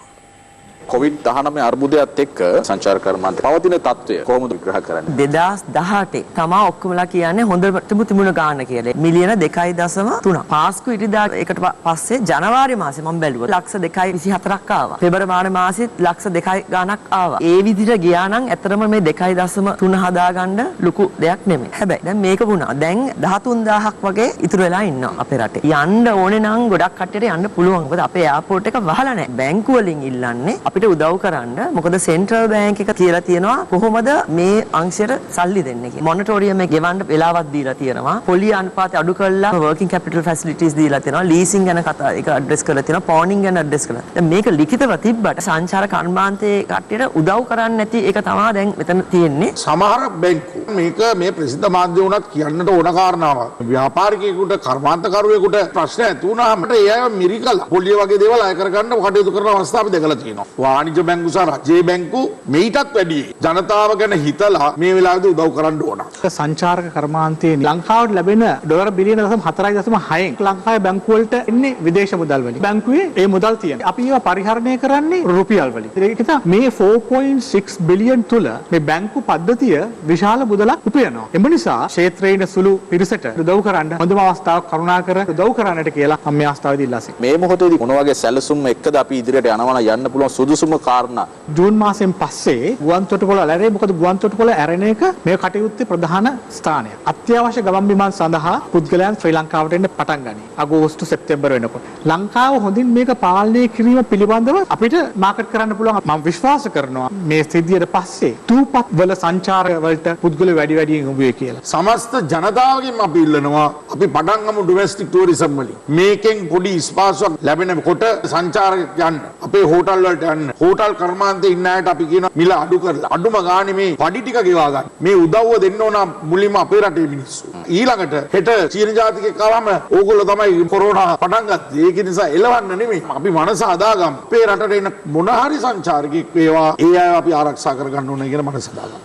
COVID-19 අර්බුදයත් එක්ක සංචාර කර්මාන්තයේ පවතින තත්ත්වය කොහොමද විග්‍රහ කරන්නේ? 2018 තමා ඔක්කොමලා කියන්නේ හොඳටම තිබුණ ගාන කියලා. මිලියන 2.3. පාස්කු ඉරිදා එකට පස්සේ ජනවාරි මාසේ මම බැලුවා ලක්ෂ 2.24ක් ආවා. පෙබරවාරි මාසෙත් ලක්ෂ 2 ගානක් ආවා. ඒ විදිහට ගියා නම් ඇත්තටම මේ 2.3 හදාගන්න ලොකු දෙයක් නෙමෙයි. හැබැයි දැන් මේක වුණා. දැන් 13000ක් වගේ ඉතුරු වෙලා ඉන්නවා අපේ රටේ. යන්න ඕනේ නම් ගොඩක් කට්ටියට යන්න පුළුවන්. මොකද අපේ එයාපෝට් එක වහලා නැහැ. බැංකු වලින් ඉල්ලන්නේ අපිට උදව් කරන්න. මොකද සෙන්ට්‍රල් බැංක් එක කියලා තියෙනවා කොහොමද මේ අංශයට සල්ලි දෙන්නේ කියලා. මොනිටෝරියම් එක ගෙවන්න වෙලාවක් දීලා තියෙනවා. පොලි අනුපාතය අඩු කරලා වර්කින් කැපිටල් ෆැසිලිටිස් දීලා තියෙනවා. ලීසින් ගැන කතා ඒක ඇඩ්‍රස් කරලා තියෙනවා. පෝනින් ගැන ඇඩ්‍රස් කරලා. දැන් මේක ලිඛිතව තිබ්බට සංචාර කර්මාන්තයේ කට්ටියට උදව් කරන්නේ නැති එක තමයි දැන් මෙතන තියෙන්නේ. සමහර බැංකු මේක මේ ප්‍රසිද්ධ මාධ්‍ය වුණත් කියන්නට ඕන කාරණාවක්. ව්‍යාපාරිකයෙකුට කර්මාන්තකරුවෙකුට ප්‍රශ්න ඇති වුණාම ඒ මිරිකලා පොලිය වගේ දේවල් අය කරගන්න කටයුතු කරන අවස්ථා අපි දැකලා තියෙනවා. වාණිජ්‍ය බැංකු සහ රජයේ බැංකු මේටත් වැඩි ජනතාව ගැන හිතලා මේ වෙලාවේදී උදව් කරන්න ඕන. සංචාරක කර්මාන්තයේ ලංකාවට ලැබෙන ඩොලර් බිලියන 4.6න් ලංකාවේ බැංකු වලට එන්නේ විදේශ මුදල් වලින්. බැංකුවේ ඒ මුදල් තියෙන. අපි ඒවා පරිහරණය කරන්නේ රුපියල් වලින්. ඒක නිසා මේ 4.6 බිලියන් තුල මේ බැංකු පද්ධතිය විශාල මුදලක් උපයනවා. එම නිසා ක්ෂේත්‍රයේ සුළු පිරිසට උදව් කරන්න හොඳම අවස්ථාවක් කරුණාකර උදව් කරන්නට කියලා මම මේ අවස්ථාවේදී ඉල්ලා සිටිනවා. මේ මොහොතේදී මොන වගේ සැලසුම් එක්කද අපි ඉදිරියට යනවා යන්න පුළුවන් සුදුසුම කාරණා? ජූන් මාසෙන් පස්සේ ගුවන් තොටුපොළ ඇරේ. මොකද ගුවන් තොටුපොළ ඇරෙන එක මේ කටයුත්තේ ප්‍රධාන ස්ථානයක්. අත්‍යවශ්‍ය ගමන් බිමන් සඳහා පුද්ගලයන් ශ්‍රී ලංකාවට එන්න පටන් ගනී. අගෝස්තු සැප්තැම්බර් වෙනකොට. ලංකාව හොඳින් මේක පාලනය කිරීම පිළිබඳව අපිට මාකට් කරන්න පුළුවන්. මම විශ්වාස කරනවා මේ සිද්ධියට පස්සේ තූපත් වල සංචාර වලට පුද්ගලයෝ වැඩි වැඩියෙන් යොමු වෙයි කියලා. සමස්ත ජනතාවගෙන් අපි ඉල්ලනවා අපි පටන් ගමු ඩොමෙස්ටික් ටූරිසම් වලින්. මේකෙන් පොඩි ස්පාසුවක් ලැබෙනකොට සංචාරක යන්න අපේ හෝටල් වලට යන්න. හෝටල් කර්මාන්තේ ඉන්න අයට අපි කියන මිල අඩු කරලා අඩුම ගානේ මේ පඩි ටික ගෙවා ගන්න. මේ උදව්ව දෙන්න ඕන මුලින්ම අපේ රටේ මිනිස්සු. ඊළඟට හෙට චීන ජාතිකයෙක් ආවම ඕගොල්ලෝ තමයි කොරෝනා පටන් ගත්තේ. ඒක නිසා එලවන්න නෙමෙයි. අපි මනස හදාගමු. අපේ රටට එන මොන හරි සංචාරකෙක් වේවා ඒ අය අපි ආරක්ෂා කරගන්න ඕනේ කියන මනස හදාගමු.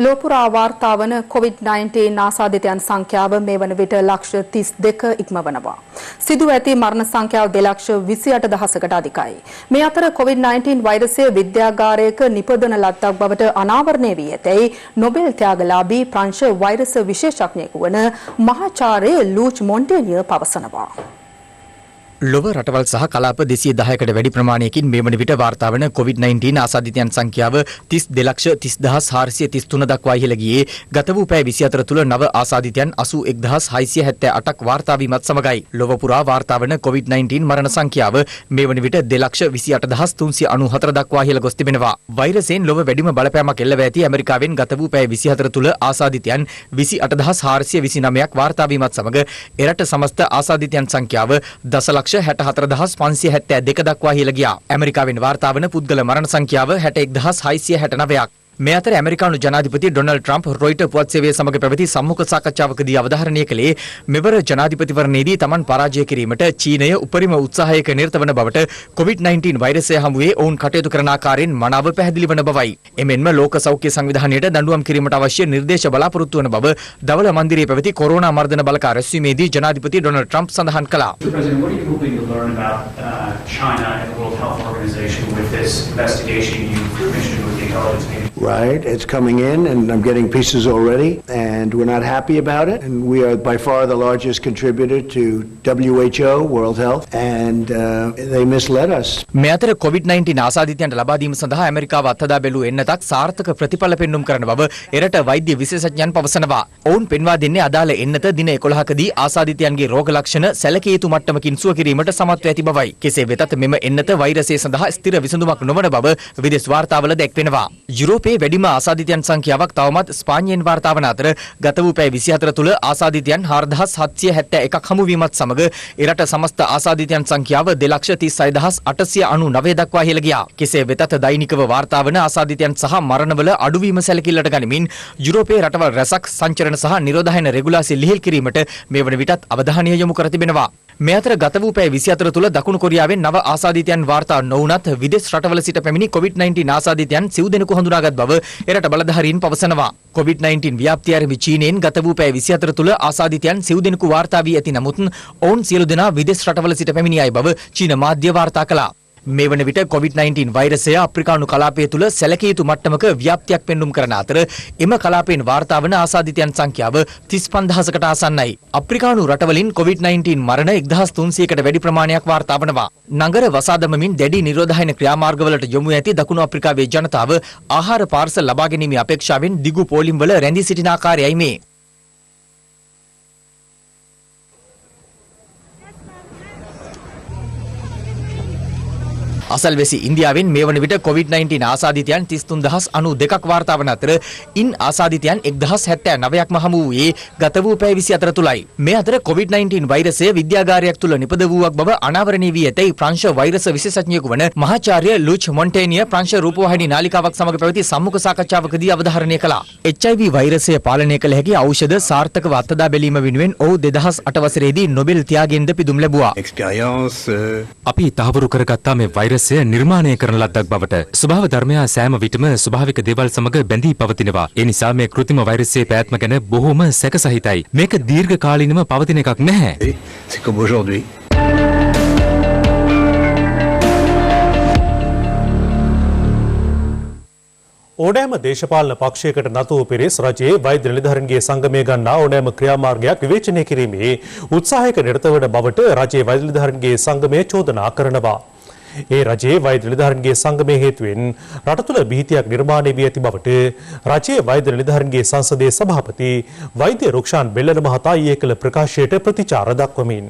ලෝපුරා වාර්තා වන COVID-19 ආසාදිතයන් සංඛ්‍යාව මේ වන විට ලක්ෂ 32 ඉක්මවනවා. සිදුව ඇති මරණ සංඛ්‍යාව 2,28,000කට අධිකයි. මේ අතර COVID-19 වෛරසය විද්‍යාගාරයක නිපදවන ලද්දක් බවට අනාවරණය වී ඇතැයි නොබෙල් ත්‍යාගලාභී ප්‍රංශ වෛරස විශේෂඥයෙකු වන මහාචාර්ය ලූච් මොන්ටේනියර් පවසනවා. ලොව රටවල් සහ කලාප 210කට වැඩි ප්‍රමාණයකින් මේ වන විට වාර්තා වන COVID-19 ආසාදිතයන් සංඛ්‍යාව 32,433 දක්වා ඉහළ ගියේ ගත වූ පැය 24 තුළ නව ආසාදිතයන් 81,678ක් වාර්තා වීමත් සමගයි. ලොව පුරා වාර්තා වන COVID-19 මරණ සංඛ්‍යාව මේ වන විට 2,28,394 දක්වා ඉහළ ගොස් තිබෙනවා. වෛරසයෙන් ලොව වැඩිම බලපෑමක් එල්ල ඇති ඇමරිකාවෙන් ගත වූ පැය 24 තුළ ආසාදිතයන් 28,429ක් වාර්තා වීමත් සමග එරට සමස්ත ආසාදිතයන් සංඛ්‍යාව 10,64,572 දක්වා ඉහළ ගියා. ඇමරිකාවෙන් වාර්තා වන පුද්ගල මරණ සංඛ්‍යාව 61,669ක්. මේ අතර ඇමරිකානු ජනාධිපති ඩොනල්ඩ් ට්‍රම්ප් රොයිටර් පුවත් සේවය සමග පැවති සම්මුඛ සාකච්ඡාවකදී අවධාරණය කළේ මෙවර ජනාධිපතිවරණයේදී Taman පරාජය කිරීමට චීනය උපරිම උත්සාහයක නිරත වන බවට COVID-19 වෛරසය හමුවේ ඔවුන් කටයුතු කරන ආකාරයෙන් මනාව පැහැදිලි වන බවයි. එමෙන්ම ලෝක සෞඛ්‍ය සංවිධානයට දඬුවම් කිරීමට අවශ්‍ය නිර්දේශ බලාපොරොත්තු වන බව දවල මන්දිරයේ පැවති කොරෝනා මර්ධන බලකාර රැස්වීමේදී ජනාධිපති ඩොනල්ඩ් ට්‍රම්ප් සඳහන් කළා. China and the World Health Organization with this investigation you commissioned with the intelligence community? Right, it's coming in and I'm getting pieces already and we're not happy about it and we are by far the largest contributor to WHO, World Health and they misled us. මේ අතර COVID-19 ආසාදිතයන්ට ලබා දීම සඳහා ඇමරිකාව අත්හදා බැලූ එන්නතක් සාර්ථක ප්‍රතිඵල පෙන්නුම් කරන බව එරට වෛද්‍ය විශේෂඥයන් පවසනවා. ඔවුන් පෙන්වා දෙන්නේ අදාළ එන්නත දින 11කදී ආසාදිතයන්ගේ රෝග ලක්ෂණ සැලකිය යුතු මට්ටමකින් සුව කිරීමට සමත්ව ඇති බවයි. කෙසේ වෙතත් මෙම එන්නත වෛරසය සඳහා ස්ථිර විසඳුමක් නොවන බව විදේශ වාර්තාවල දැක්වෙනවා. යුරෝපයේ වැඩිම ආසාදිතයන් සංඛ්‍යාවක් තවමත් ස්පාඤ්ඤයෙන් වාර්තා වන අතර ගත වූ පැය 24 තුළ ආසාදිතයන් 4,771ක් හමු වීමත් සමග එරට සමස්ත ආසාදිතයන් සංඛ්‍යාව 2,36,899 දක්වා ඉහළ ගියා. කෙසේ වෙතත් දෛනිකව වාර්තා වන ආසාදිතයන් සහ මරණවල අඩුවීම සැලකිල්ලට ගනිමින් යුරෝපයේ රටවල් රැසක් සංචරණ සහ නිරෝධායන රෙගුලාසි ලිහිල් කිරීමට මේ වන විටත් අවධානය යොමු කර තිබෙනවා. මේ අතර ගත වූ පැය 24 තුළ දකුණු කොරියාවෙන් නව ආසාදිතයන් වාර්තා නොවුනත් විදේශ රටවල සිට පැමිණි COVID-19 ආසාදිතයන් සිව් දෙනෙකු හඳුනාගත් බව එරට බලධාරීන් පවසනවා. COVID-19 ව්‍යාප්තිය ආරම්භ චීනයෙන් ගත වූ පැය 24 තුළ ආසාදිතයන් සිව් දෙනෙකු වාර්තා වී ඇති නමුත් ඔවුන් සියලු දෙනා විදේශ රටවල සිට පැමිණි අය බව චීන මාධ්‍ය වාර්තා කළා. මේ වන විට COVID-19 වෛරසය අප්‍රිකානු කලාපය තුළ සැලකිය යුතු මට්ටමක ව්‍යාප්තියක් පෙන්නුම් කරන අතර එම කලාපයෙන් වාර්තා වන ආසාදිතයන් සංඛ්‍යාව 35,000කට ආසන්නයි. අප්‍රිකානු රටවලින් COVID-19 මරණ 1,300කට වැඩි ප්‍රමාණයක් වාර්තා වනවා. නගර වසා දමමින් දැඩි නිරෝධායන ක්‍රියාමාර්ගවලට යොමු ඇති දකුණු අප්‍රිකාවේ ජනතාව ආහාර පාර්සල් ලබා ගැනීමේ අපේක්ෂාවෙන් දිගු පෝලිම් වල රැඳී සිටින ආකාරයයි මේ. අසල්වැසි ඉන්දියාවෙන් මේ වන විට COVID-19 ආසාදිතයන් 33,092ක් වාර්තා වන අතර ඉන් ආසාදිතයන් 1,079ක්ම හමු වූයේ ගත වූ පැය 24 තුලයි. මේ අතර COVID-19 වෛරසය විද්‍යාගාරයක් තුල නිපද වූවක් බව අනාවරණය වී ඇතැයි ප්‍රංශ වෛරස විශේෂඥයෙකු වන මහාචාර්ය ලුච් මොන්ටේනිය ප්‍රංශ රූපවාහිනී නාලිකාවක් සමග පැවති සම්මුඛ සාකච්ඡාවකදී අවධාරණය කළා. HIV වෛරසය පාලනය කළ හැකි ඖෂධ සාර්ථකව අත්දැක බැලීම වෙනුවෙන් ඔහු 2008 වසරේදී නොබෙල් ත්‍යාගයෙන්ද පිදුම් ලැබුවා. අපි තහවුරු කරගත්තා මේ වෛරසය නිර්මාණය කරන ලද්දක් බවට. ස්වභාව ධර්මය සෑම විටම ස්වභාවික දේවල් සමග බැඳී පවතිනවා. ඒ නිසා මේ කෘත්‍රිම වෛරසයේ පැවැත්ම ගැන බොහෝම සැකසහිතයි. මේක දීර්ඝ කාලීනව පවතින එකක් නැහැ. ඕනෑම දේශපාලන පක්ෂයකට නතු වූ පිරිස් රජයේ වෛද්‍ය නිලධාරීන්ගේ සංගමය ගන්නා ඕනෑම ක්‍රියාමාර්ගයක් විවේචනය කිරීමේ උත්සාහයක නිරත වන බවට රජයේ වෛද්‍ය නිලධාරීන්ගේ සංගමය චෝදනා කරනවා. ඒ රජයේ වෛද්‍ය නිලධාරීන්ගේ සංගමය හේතුවෙන් රට තුළ බීතියක් නිර්මාණය වී ඇති බවට රජයේ වෛද්‍ය නිලධාරීන්ගේ සංසදයේ සභාපති වෛද්‍ය රුක්ෂාන් බෙල්ලන මහතා ඊයේ කළ ප්‍රකාශයට ප්‍රතිචාර දක්වමින්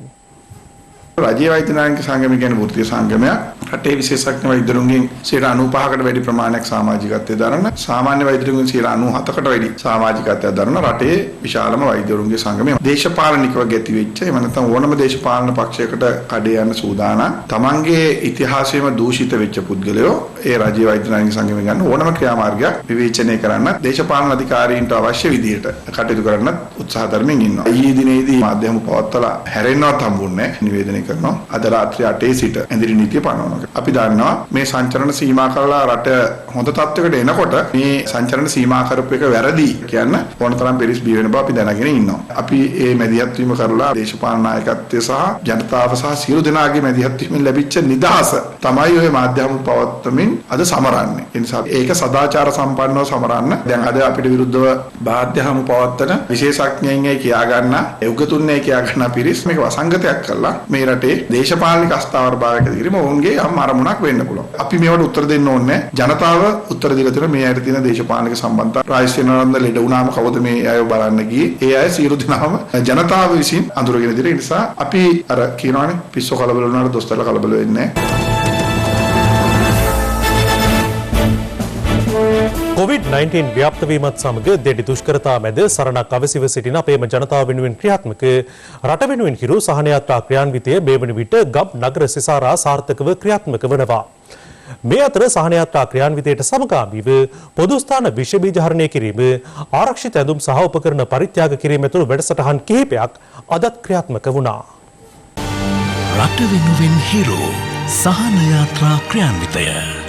රජයේ වෛද්‍ය නිලධාරීන්ගේ සංගමය කියන්නේ වෘත්තීය සංගමයක්. රටේ විශේෂඥ වෛද්‍යවරුන්ගෙන් 95%කට වැඩි ප්‍රමාණයක් සමාජිකත්වයේ දරන සාමාන්‍ය වෛද්‍යවරුන්ගෙන් 97%කට වැඩි සමාජිකත්වයක් දරන රටේ විශාලම වෛද්‍යවරුන්ගේ සංගමය. දේශපාලනිකව ගැති වෙච්ච එහෙම නැත්නම් ඕනම දේශපාලන පක්ෂයකට කඩේ යන සූදානම් තමන්ගේ ඉතිහාසයේම දූෂිත වෙච්ච පුද්ගලයෝ ඒ රජයේ වෛද්‍ය නිලධාරීන්ගේ සංගමය ගන්න ඕනම ක්‍රියාමාර්ගයක් විවේචනය කරන්න දේශපාලන අධිකාරීන්ට අවශ්‍ය විදිහට කටයුතු කරන්න උත්සාහ දරමින් ඉන්නවා. ඊයේ දිනේදී මාධ්‍යම පවත්වලා හැරෙන්නවත් හම්බුන්නේ නිවේදනය කරනවා. අද රාත්‍රී 8 සිට ඇඳිරි නීතිය පනවනවා. අපි දන්නවා මේ සංචරණ සීමා කරලා රට හොඳ තත්ත්වයකට එනකොට මේ සංචරණ සීමා කරපු එක වැරදි කියන ඕනතරම් පිරිස් බිය වෙන බව අපි දැනගෙන ඉන්නවා. අපි මේ මැදිහත් වීම කරලා දේශපාලන නායකත්වය සහ ජනතාව සහ සියලු දෙනාගේ මැදිහත් වීමෙන් ලැබිච්ච නිදහස තමයි ඔය මාධ්‍යම පවත්වමින් අද සමරන්නේ. ඒ නිසා ඒක සදාචාර සම්පන්නව සමරන්න. දැන් අද අපිට විරුද්ධව මාධ්‍යම පවත්වන විශේෂඥයින්ගේ කියා ගන්න, යුගතුන්නේ කියා ගන්න පිරිස් මේක වසංගතයක් කරලා මේ රටේ දේශපාලනික අස්ථාවරභාවයක දිගිරීම ඔවුන්ගේ අරමුණක් වෙන්න පුළුවන්. අපි මේවට උත්තර දෙන්න ඕනේ. ජනතාව උත්තර දීලා තියෙන මේ අයට තියෙන දේශපාලනික සම්බන්ධතා රාජ්‍යසේනාවන්ද ලෙඩ වුණාම කවුද මේ අය බලන්න ගියේ? ඒ අය සියලු දෙනාම ජනතාව විසින් අඳුරගෙන දින නිසා අපි අර කියනවානේ පිස්සෝ කලබල වුණාට දොස්තරලා කලබල වෙන්නේ නැහැ. COVID-19 ව්‍යාප්ත වීමත් සමග දෙඩි දුෂ්කරතා මැද සරණක් අවසිව සිටින අපේම ජනතාව වෙනුවෙන් ක්‍රියාත්මක රට වෙනුවෙන් හිරු සහන යාත්‍රා ක්‍රියාන්විතය මේ වන විට ගබ් නගර සිසාරා සාර්ථකව ක්‍රියාත්මක වනවා. මේ අතර සහන යාත්‍රා ක්‍රියාන්විතයට සමගාමීව පොදු ස්ථාන විෂ බීජ හරණය කිරීම, ආරක්ෂිත ඇඳුම් සහ උපකරණ පරිත්‍යාග කිරීම ඇතුළු වැඩසටහන් කිහිපයක් අදත් ක්‍රියාත්මක වුණා. රට වෙනුවෙන් හිරු සහන යාත්‍රා ක්‍රියාන්විතය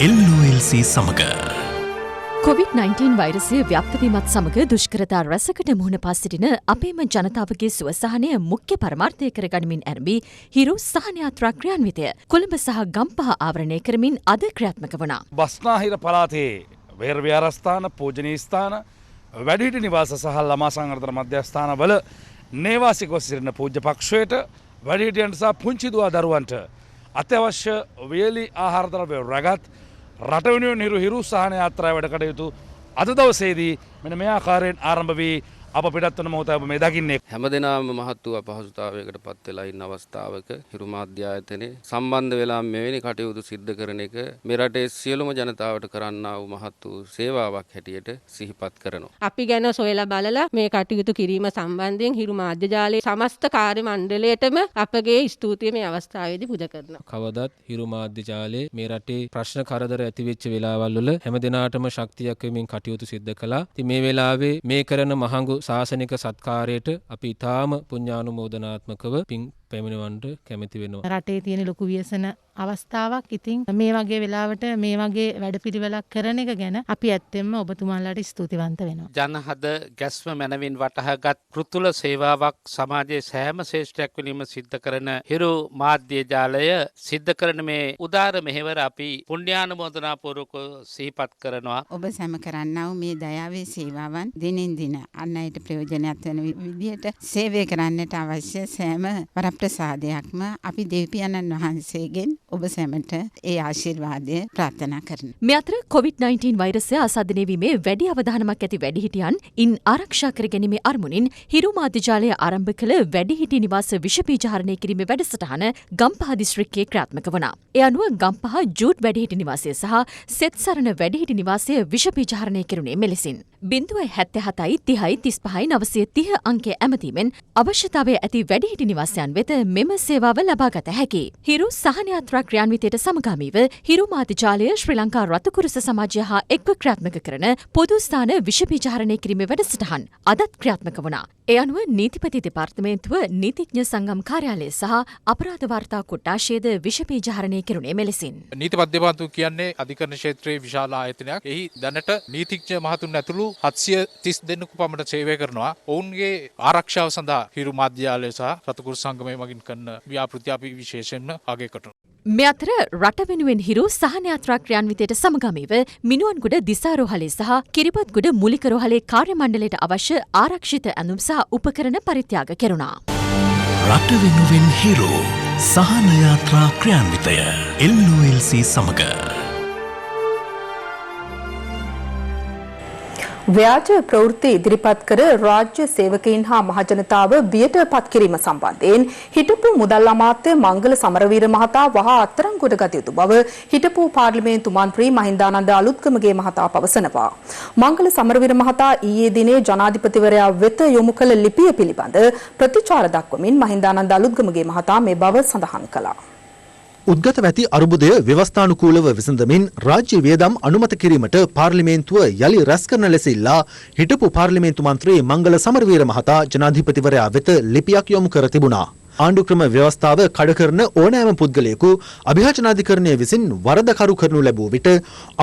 LOLC සමග COVID-19 වෛරසය ව්‍යාප්තවීමත් සමග දුෂ්කරතා රැසකට මුහුණ පා සිටින අපේම ජනතාවගේ සුවසහනය මුඛ්‍ය පරමාර්ථය කරගනිමින් ඇරඹී හිරු සහන යාත්‍රා ක්‍රියාන්විතය කොළඹ සහ ගම්පහ ආවරණය කරමින් අද ක්‍රියාත්මක වුණා. බස්නාහිර පළාතේ වේර විහාරස්ථාන, පූජනීය ස්ථාන, වැඩිහිටි නිවාස සහ ළමා සංවර්ධන මධ්‍යස්ථානවල නේවාසිකව සිටින පූජ්‍ය පක්ෂයට, වැඩිහිටියන්ට සහ පුංචි දුවා දරුවන්ට අත්‍යවශ්‍ය වේලි ආහාර ද්‍රව්‍ය රැගත් රට වෙනුවෙන් හිරු සහන යාත්‍රාව වැඩ කටයුතු අද දවසේදී මෙන්න මේ ආකාරයෙන් ආරම්භ වී අප පිටත් වන මොහොත මේ දකින්නේ. හැමදෙනාම මහත් වූ අපහසුතාවයකට පත් වෙලා ඉන්න අවස්ථාවක හිරු මාධ්‍ය ආයතනයේ සම්බන්ධ වෙලා මෙවැනි කටයුතු සිද්ධ කරන එක මේ රටේ සියලුම ජනතාවට කරන්නා වූ මහත් වූ සේවාවක් හැටියට සිහිපත් කරනවා. අපි ගැන සොයලා බලලා මේ කටයුතු කිරීම සම්බන්ධයෙන් හිරු මාධ්‍ය ජාලයේ සමස්ත කාර්ය මණ්ඩලයටම අපගේ ස්තුතිය මේ අවස්ථාවේදී පුද කරනවා. කවදත් හිරු මාධ්‍ය ජාලයේ මේ රටේ ප්‍රශ්න කරදර ඇති වෙච්ච වෙලාවල් වල හැමදෙනාටම ශක්තියක් වෙමින් කටයුතු සිද්ධ කළා. ඉතින් මේ වෙලාවේ මේ කරන මහඟු ශාසනික සත්කාරයට අපි ඊටාම පුණ්‍යානුමෝදනාත්මකව පින් පැමිණවන්නට කැමති වෙනවා. රටේ තියෙන ලොකු ව්‍යසන අවස්ථාවක්. ඉතින් මේ වගේ වෙලාවට මේ වගේ වැඩපිළිවෙලක් කරන එක ගැන අපි ඇත්තෙන්ම ඔබතුමාලාට ස්තුතිවන්ත වෙනවා. ජනහද ගැස්ම මැනවින් වටහාගත් පෘතුල සේවාවක් සමාජයේ සෑම ශ්‍රේෂ්ඨයක් වෙනීම සිද්ධ කරන හිරු මාධ්‍ය ජාලය සිද්ධ කරන මේ උදාර මෙහෙවර අපි පුණ්‍යානුමෝදනා පූර්වක සිහිපත් කරනවා. ඔබ සැම කරන්නා වූ මේ දයාවේ සේවාවන් දිනින් දින අන් අයට ප්‍රයෝජනවත් වෙන විදිහට සේවය කරන්නට අවශ්‍ය සෑම ප්‍රසාදයක්ම අපි දෙවියන්න් වහන්සේගෙන් ඔබ සැමට ඒ ආශිර්වාදය ප්‍රාර්ථනා කරනවා. මේ අතර COVID-19 වෛරසය ආසාදනය වීමේ වැඩි අවධානමක් ඇති වැඩිහිටියන් ඉන් ආරක්ෂා කර ගැනීමේ අරමුණින් හිරු මාධ්‍ය ජාලය ආරම්භ කළ වැඩිහිටි නිවාස විෂ බීජ හරණය කිරීමේ වැඩසටහන ගම්පහ දිස්ත්‍රික්කයේ ක්‍රියාත්මක වුණා. ඒ අනුව ගම්පහ ජූට් වැඩිහිටි නිවාසය සහ සෙත්සරණ වැඩිහිටි නිවාසය විෂ බීජ හරණය කෙරුණේ මෙලෙසින් 077 30 35 930 අංකය ඇමතීමෙන් අවශ්‍යතාවය ඇති වැඩිහිටි නිවාසයන් වෙත මෙම සේවාව ලබාගත හැකි. හිරු සහන යාත්‍රා ක්‍රියාන්විතයට සමගාමීව හිරු මාධ්‍ය ජාලය ශ්‍රී ලංකා රතුකුරුස සමාජය හා එක්ව ක්‍රියාත්මක කරන පොදු ස්ථාන විෂ බීජ හරණය කිරීමේ වැඩසටහන් අදත් ක්‍රියාත්මක වුණා. ඒ අනුව නීතිපති දෙපාර්තමේන්තුව නීතිඥ සංගම් කාර්යාලය සහ අපරාධ වාර්තා කොට්ටාශයද විෂ බීජ හරණය කෙරුණේ මෙලෙසින්. නීතිපති දෙපාර්තමේන්තුව කියන්නේ අධිකරණ ක්ෂේත්‍රයේ විශාල ආයතනයක්. එහි දැනට නීතිඥ මහතුන් ඇතුළු 730 දෙනෙකු පමණ සේවය කරනවා. ඔවුන්ගේ ආරක්ෂාව සඳහා හිරු මාධ්‍ය ජාලය සහ රතුකුරුස සංගමය මගින් කරන ව්‍යාපෘති අපි විශේෂයෙන්ම අගය කරනවා. මේ අතර රට වෙනුවෙන් හිරු සහන යාත්‍රා ක්‍රියාන්විතයට සමගාමීව මිනුවන්ගොඩ දිසාරෝහලේ සහ කිරිබත්ගොඩ මූලික රෝහලේ කාර්ය මණ්ඩලයට අවශ්‍ය ආරක්ෂිත ඇඳුම් සහ උපකරණ පරිත්‍යාග කෙරුණා. රට වෙනුවෙන් හිරු සහන යාත්‍රා ක්‍රියාන්විතය LOLC සමග ව්‍යාජ ප්‍රවෘත්ති ඉදිරිපත් කර රාජ්‍ය සේවකයින් හා මහජනතාව බියට පත් කිරීම සම්බන්ධයෙන් හිටපු මුදල් අමාත්‍ය මංගල සමරවීර මහතා වහා අත්අඩංගුවට ගත යුතු බව හිටපු පාර්ලිමේන්තු මන්ත්‍රී මහින්දානන්ද අලුත්ගමගේ මහතා පවසනවා. මංගල සමරවීර මහතා ඊයේ දිනේ ජනාධිපතිවරයා වෙත යොමු කළ ලිපිය පිළිබඳ ප්‍රතිචාර දක්වමින් මහින්දානන්ද අලුත්ගමගේ මහතා මේ බව සඳහන් කළා. උද්ගත වැති අරුබුදය ව්‍යවස්ථානුකූලව විසඳමින් රාජ්‍ය වියදම් අනුමත කිරීමට පාර්ලිමේන්තුව යළි රැස් කරන ලෙස ඉල්ලා හිටපු පාර්ලිමේන්තු මන්ත්‍රී මංගල සමරවීර මහතා ජනාධිපතිවරයා වෙත ලිපියක් යොමු කර තිබුණා. ආණ්ඩුක්‍රම ව්‍යවස්ථාව කඩ කරන ඕනෑම පුද්ගලයෙකු අභියාචනාධිකරණය විසින් වරදකරු කරනු ලැබූ විට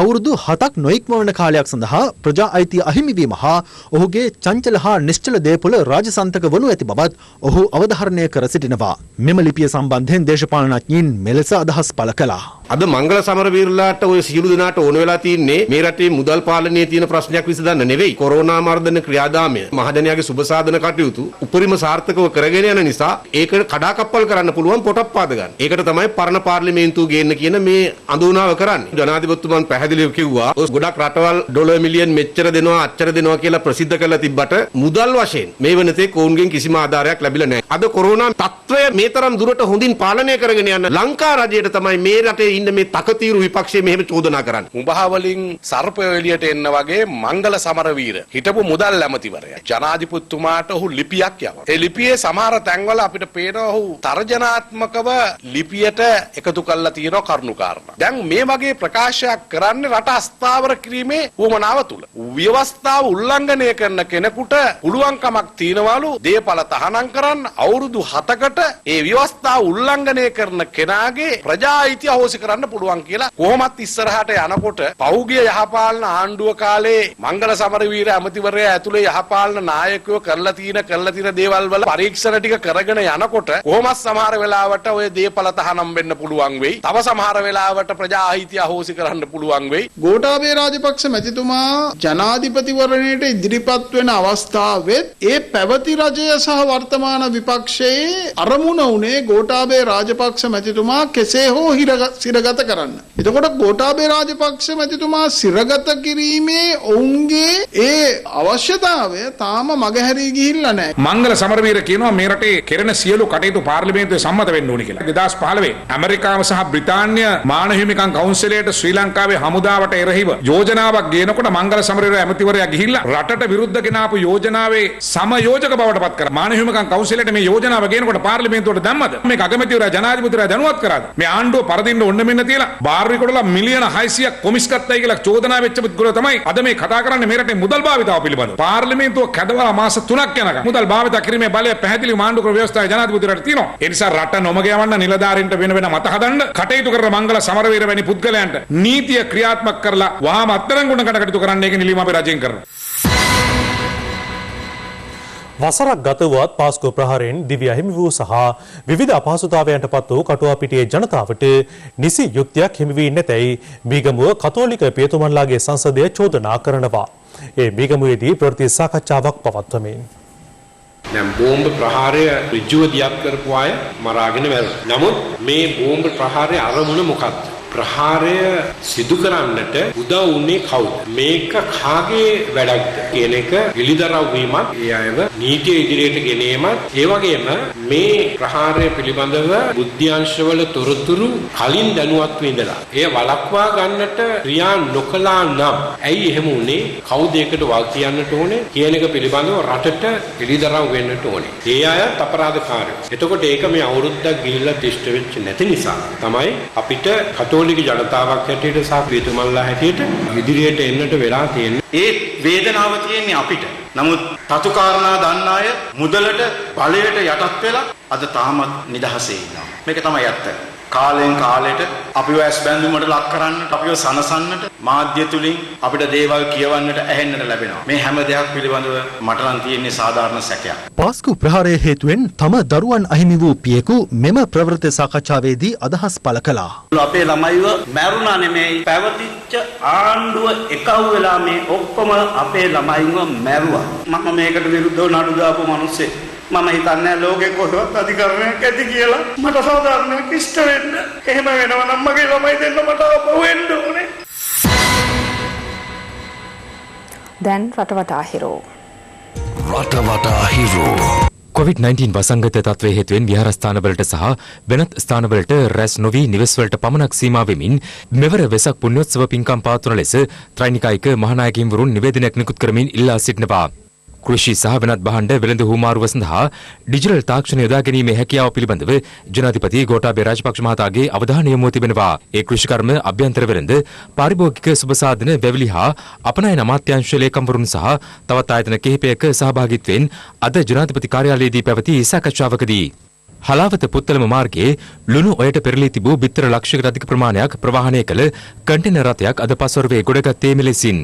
අවුරුදු 7ක් නොඉක්මවන කාලයක් සඳහා ප්‍රජා අයිතිය අහිමිවීම හා ඔහුගේ චංචල හා නිශ්චල දේපොළ රාජසන්තක වනු ඇති බවත් ඔහු අවධාරණය කර සිටිනවා. මෙම ලිපිය සම්බන්ධයෙන් දේශපාලනඥයින් මෙලෙස අදහස් පළ කළා. අද මංගල සමරවීරලාට ඔය සියලු දෙනාට ඕන වෙලා තියෙන්නේ මේ රටේ මුදල් පාලනයේ තියෙන ප්‍රශ්නයක් විසඳන්න නෙවෙයි. කොරෝනා මර්ධන ක්‍රියාදාමය මහජනයාගේ සුබ සාධන කටයුතු උපරිම සාර්ථකව කරගෙන යන නිසා ඒක කඩාකප්පල් කරන්න පුළුවන් පොටක් පාද ගන්න. ඒකට තමයි පරණ පාර්ලිමේන්තුව ගේන්න කියන මේ අඳුනාව කරන්නේ. ජනාධිපතිතුමන් පැහැදිලිව කිව්වා ඔය ගොඩක් රටවල් ඩොලර් මිලියන් මෙච්චර දෙනවා අච්චර දෙනවා කියලා ප්‍රසිද්ධ කරලා තිබ්බට මුදල් වශයෙන් මේ වෙනතේ කවුන්ගෙන් කිසිම ආධාරයක් ලැබිලා නැහැ. අද කොරෝනා තත්ත්වය මේ තරම් දුරට හොඳින් පාලනය කරගෙන යන ලංකා රජයට තමයි මේ රටේ ඉන්න මේ තකතිරු විපක්ෂයේ මෙහෙම චෝදනා කරන්නේ. උඹහා වලින් සර්පය එළියට එන්න වගේ මංගල සමරවීර හිටපු මුදල් ඇමතිවරයා ජනාධිපතිතුමාට ඔහු ලිපියක් යවනවා. ඒ ලිපියේ සමහර තැන්වල අපිට පේනවා ඔහු තර්ජනාත්මකව ලිපියට එකතු කරලා තියෙන කරුණු කාරණා. දැන් මේ වගේ ප්‍රකාශයක් කරන්නේ රට අස්ථාවර කිරීමේ උවමනාව තුල. ව්‍යවස්ථාව උල්ලංඝනය කරන කෙනෙකුට පුළුවන්කමක් තියනවලු දේපල තහනම් කරන්න අවුරුදු 7කට ඒ ව්‍යවස්ථාව උල්ලංඝනය කරන කෙනාගේ ප්‍රජා අයිතිය අහෝසි කරන්න පුළුවන් කියලා. කොහොමත් ඉස්සරහට යනකොට පෞගිය යහපාලන ආණ්ඩුව කාලේ මංගල සමරවීර ඇමතිවරයා ඇතුලේ යහපාලන නායකයෝ කරලා තියෙන දේවල් වල පරීක්ෂණ ටික කරගෙන යනකොට කොහොමත් සමහර වෙලාවට ඔය දේපල තහනම් වෙන්න පුළුවන් වෙයි. තව සමහර වෙලාවට ප්‍රජා අයිතිය අහෝසි කරන්න පුළුවන් වෙයි. ගෝඨාභය රාජපක්ෂ මැතිතුමා ජනාධිපතිවරණයට ඉදිරිපත් වෙන අවස්ථාවෙත් ඒ පැවති රජය සහ වර්තමාන විපක්ෂයේ අරමුණ උනේ ගෝඨාභය රාජපක්ෂ මැතිතුමා කෙසේ හෝ සිරගත කරන්න. එතකොට ගෝඨාභය රාජපක්ෂ මැතිතුමා සිරගත කිරීමේ ඔවුන්ගේ ඒ අවශ්‍යතාවය තාම මගහැරී ගිහිල්ලා නැහැ. මංගල සමරවීර කියනවා මේ රටේ කෙරෙන සියලු කටයුතු පාර්ලිමේන්තුවේ සම්මත වෙන්න ඕනි කියලා. 2015 ඇමරිකාව සහ බ්‍රිතාන්‍ය මානව හිමිකම් කවුන්සිලයට ශ්‍රී ලංකාවේ හමුදාවට එරෙහිව යෝජනාවක් ගේනකොට මංගල සමරවීර ඇමතිවරයා ගිහිල්ලා රටට විරුද්ධ ගෙනාපු යෝජනාවේ සමයෝජක බවට පත් කරා. මානව හිමිකම් කවුන්සිලයට මේ යෝජනාව ගේනකොට පාර්ලිමේන්තුවට දැම්මද? මේක අගමැතිවරයා ජනාධිපතිවරයා දැනුවත් කරාද? මේ ආණ්ඩුව පරදින්න ඕන මෙන්න තියලා බාර්විකොඩලා මිලියන 600ක් කොමිස් ගත්තයි කියලා චෝදනා වෙච්ච පුද්ගලයා තමයි අද මේ කතා කරන්නේ මේ රටේ මුදල් භාවිතාව පිළිබඳව. පාර්ලිමේන්තුව කැදවලා මාස 3ක් යනකම් මුදල් භාවිත කිරීමේ බලය පැහැදිලිව ආණ්ඩුක්‍රම ව්‍යවස්ථාවේ ජනාධිපතිවරයාට තියෙනවා. ඒ නිසා රට නොමග යවන්න නිලධාරීන්ට වෙන මත හදන්න කටයුතු කරන මංගල සමරවීර වැනි පුද්ගලයන්ට නීතිය ක්‍රියාත්මක කරලා වහාම අත්අඩංගුවට කටයුතු කරන්න ඒක නිලීම අපේ රජයෙන් කරනවා. වසරක් ගතවත් පාස්කු ප්‍රහාරයෙන් දිව්‍ය හිමි වූ සහ විවිධ අපහසුතාවයන්ට පත් වූ කටුවාපිටියේ ජනතාවට නිසි යුක්තියක් හිමි වී නැතැයි මීගමුව කතෝලික පියතුමන්ලාගේ සංසදය චෝදනා කරනවා. ඒ මීගමුවේදී ප්‍රවෘත්ති සාකච්ඡාවක් පවත්වමින් දැන් බෝම්බ ප්‍රහාරය ඍජුව දියත් කරපු අය මරාගෙන වැළුණා. නමුත් මේ බෝම්බ ප්‍රහාරයේ අරමුණ මොකක්ද? ප්‍රහාරය සිදු කරන්නට උදව් වුණේ කවුද? මේක කාගේ වැඩක්ද කියන එක පිළිදරව් වීමත්, ඒ අයව නීතිය ඉදිරියට ගෙනීමත්, ඒ වගේම මේ ප්‍රහාරය පිළිබඳව බුද්ධ්‍යංශවල තොරතුරු කලින් දැනුවත්ව ඉඳලා එය වළක්වා ගන්නට ක්‍රියා නොකළා නම් ඇයි එහෙම වුනේ? කවුද ඒකට වල් කියන්නට ඕනේ කියන එක පිළිබඳව රටට පිළිදරව් වෙන්නට ඕනේ. ඒ අයත් අපරාධකාරයෝ. එතකොට ඒක මේ අවුරුද්දක් ගිහිල්ලා තිෂ්ඨ වෙච්ච නැති නිසා තමයි අපිට කතෝලික ජනතාවක් හැටියට සහ පියතුමන්ලා හැටියට ඉදිරියට එන්නට වෙලා තියෙන්නේ. ඒ වේදනාව තියෙන්නේ අපිට. නමුත් තතු කාරණා දන්න අය මුදලට බලයට යටත් වෙලා අද තාමත් නිදහසේ ඉන්නවා. මේක තමයි ඇත්ත. කාලෙන් කාලෙට අපිව ඇස් බැඳුමට ලක් කරන්නට, අපිව සනසන්නට මාධ්‍ය තුලින් අපිට දේවල් කියවන්නට ඇහෙන්නට ලැබෙනවා. මේ හැම දෙයක් පිළිබඳව මට නම් තියෙන්නේ සාධාරණ සැකයක්. පාස්කු ප්‍රහාරය හේතුවෙන් තම දරුවන් අහිමි වූ පියෙකු මෙම ප්‍රවෘත්ති සාකච්ඡාවේදී අදහස් පළ කළා. අපේ ළමයිව මැරුණා නෙමෙයි, පැවතිච්ච ආණ්ඩුව එකව් වෙලා මේ ඔක්කොම අපේ ළමයිව මැරුවා. මම මේකට විරුද්ධව නඩු දාපු මිනිස්සෙක්. මම හිතන්නේ ලෝකේ කොහෙවත් අධිකරණයක් ඇති කියලා. මට සාධාරණයක් ඉෂ්ට වෙන්න. එහෙම වෙනවා නම් මගේ ළමයි දෙන්න මට අපව වෙන්න ඕනේ. දැන් රටවටා හිරෝ. රටවටා හිරෝ. COVID-19 වසංගත තත්ත්වය හේතුවෙන් විහාරස්ථානවලට සහ වෙනත් ස්ථානවලට රැස් නොවී නිවෙස්වලට පමණක් සීමා වෙමින් මෙවර වෙසක් පුණ්‍යෝත්සව පින්කම් පවත්වන ලෙස ත්‍රෛනිකායික මහානායකයින්වරුන් නිවේදනයක් නිකුත් කරමින් ඉල්ලා සිටිනවා. කෘෂි සහ වෙනත් භාණ්ඩ වෙළඳ හුවමාරුව සඳහා ඩිජිටල් තාක්ෂණය යොදා ගැනීමේ හැකියාව පිළිබඳව ජනාධිපති ගෝඨාභය රාජපක්ෂ මහතාගේ අවධානය යොමු තිබෙනවා. ඒ කෘෂිකර්ම අභ්‍යන්තර වෙළඳ පාරිභෝගික සුබසාධන වැවිලි හා අපනයන අමාත්‍යාංශ ලේකම්වරුන් සහ තවත් ආයතන කිහිපයක සහභාගීත්වයෙන් අද ජනාධිපති කාර්යාලයේදී පැවති සාකච්ඡාවකදී හලාවත පුත්තලම මාර්ගයේ ලුණු ඔයට පෙරළී තිබූ බිත්තර ලක්ෂයකට අධික ප්‍රමාණයක් ප්‍රවාහනය කළ කන්ටේනර් රථයක් අද පස්වරුවේ ගොඩගත්තේ මෙලෙසින්.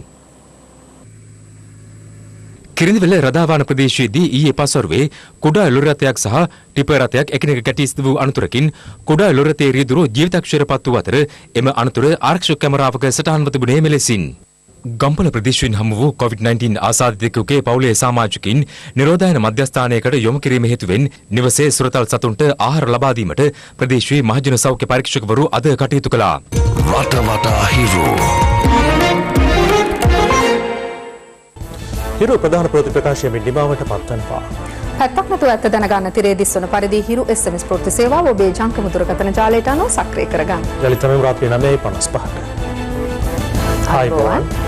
කිරිඳිවැල රදාවාන ප්‍රදේශයේදී ඊයේ පස්වරුවේ කුඩා ලොරි රථයක් සහ ටිපර් රථයක් එකිනෙක ගැටී සිදු වූ අනතුරකින් කුඩා ලොරි රථයේ රියදුරු ජීවිතක්ෂයටපත් වූ අතර එම අනතුර ආරක්ෂක කැමරාවක සටහන්ව තිබුණේ මෙලෙසින්. ගම්පල ප්‍රදේශයෙන් හමු වූ COVID-19 ආසාදිතයෙකුගේ පවුලේ සමාජිකින් නිරෝධායන මධ්‍යස්ථානයකට යොමු කිරීම හේතුවෙන් නිවසේ සුරතල් සතුන්ට ආහාර ලබා දීමට ප්‍රදේශීය මහජන සෞඛ්‍ය පරීක්ෂකවරු අද කටයුතු කළා. රට වටා හිරු හිරු ප්‍රධාන ප්‍රවෘත්ති ප්‍රකාශයෙන් නිමාවට පත්වනවා. පැත්තක් නැතුව ඇත්ත දැනගන්න තිරේ දිස්වන පරිදි හිරු SMS ප්‍රවෘත්ති සේවාව ඔබේ ජංගම දුරකථන ජාලයට අනුව සක්‍රිය කරගන්න. යලිතම රාත්‍රී 9:55ට. ආයුබෝවන්.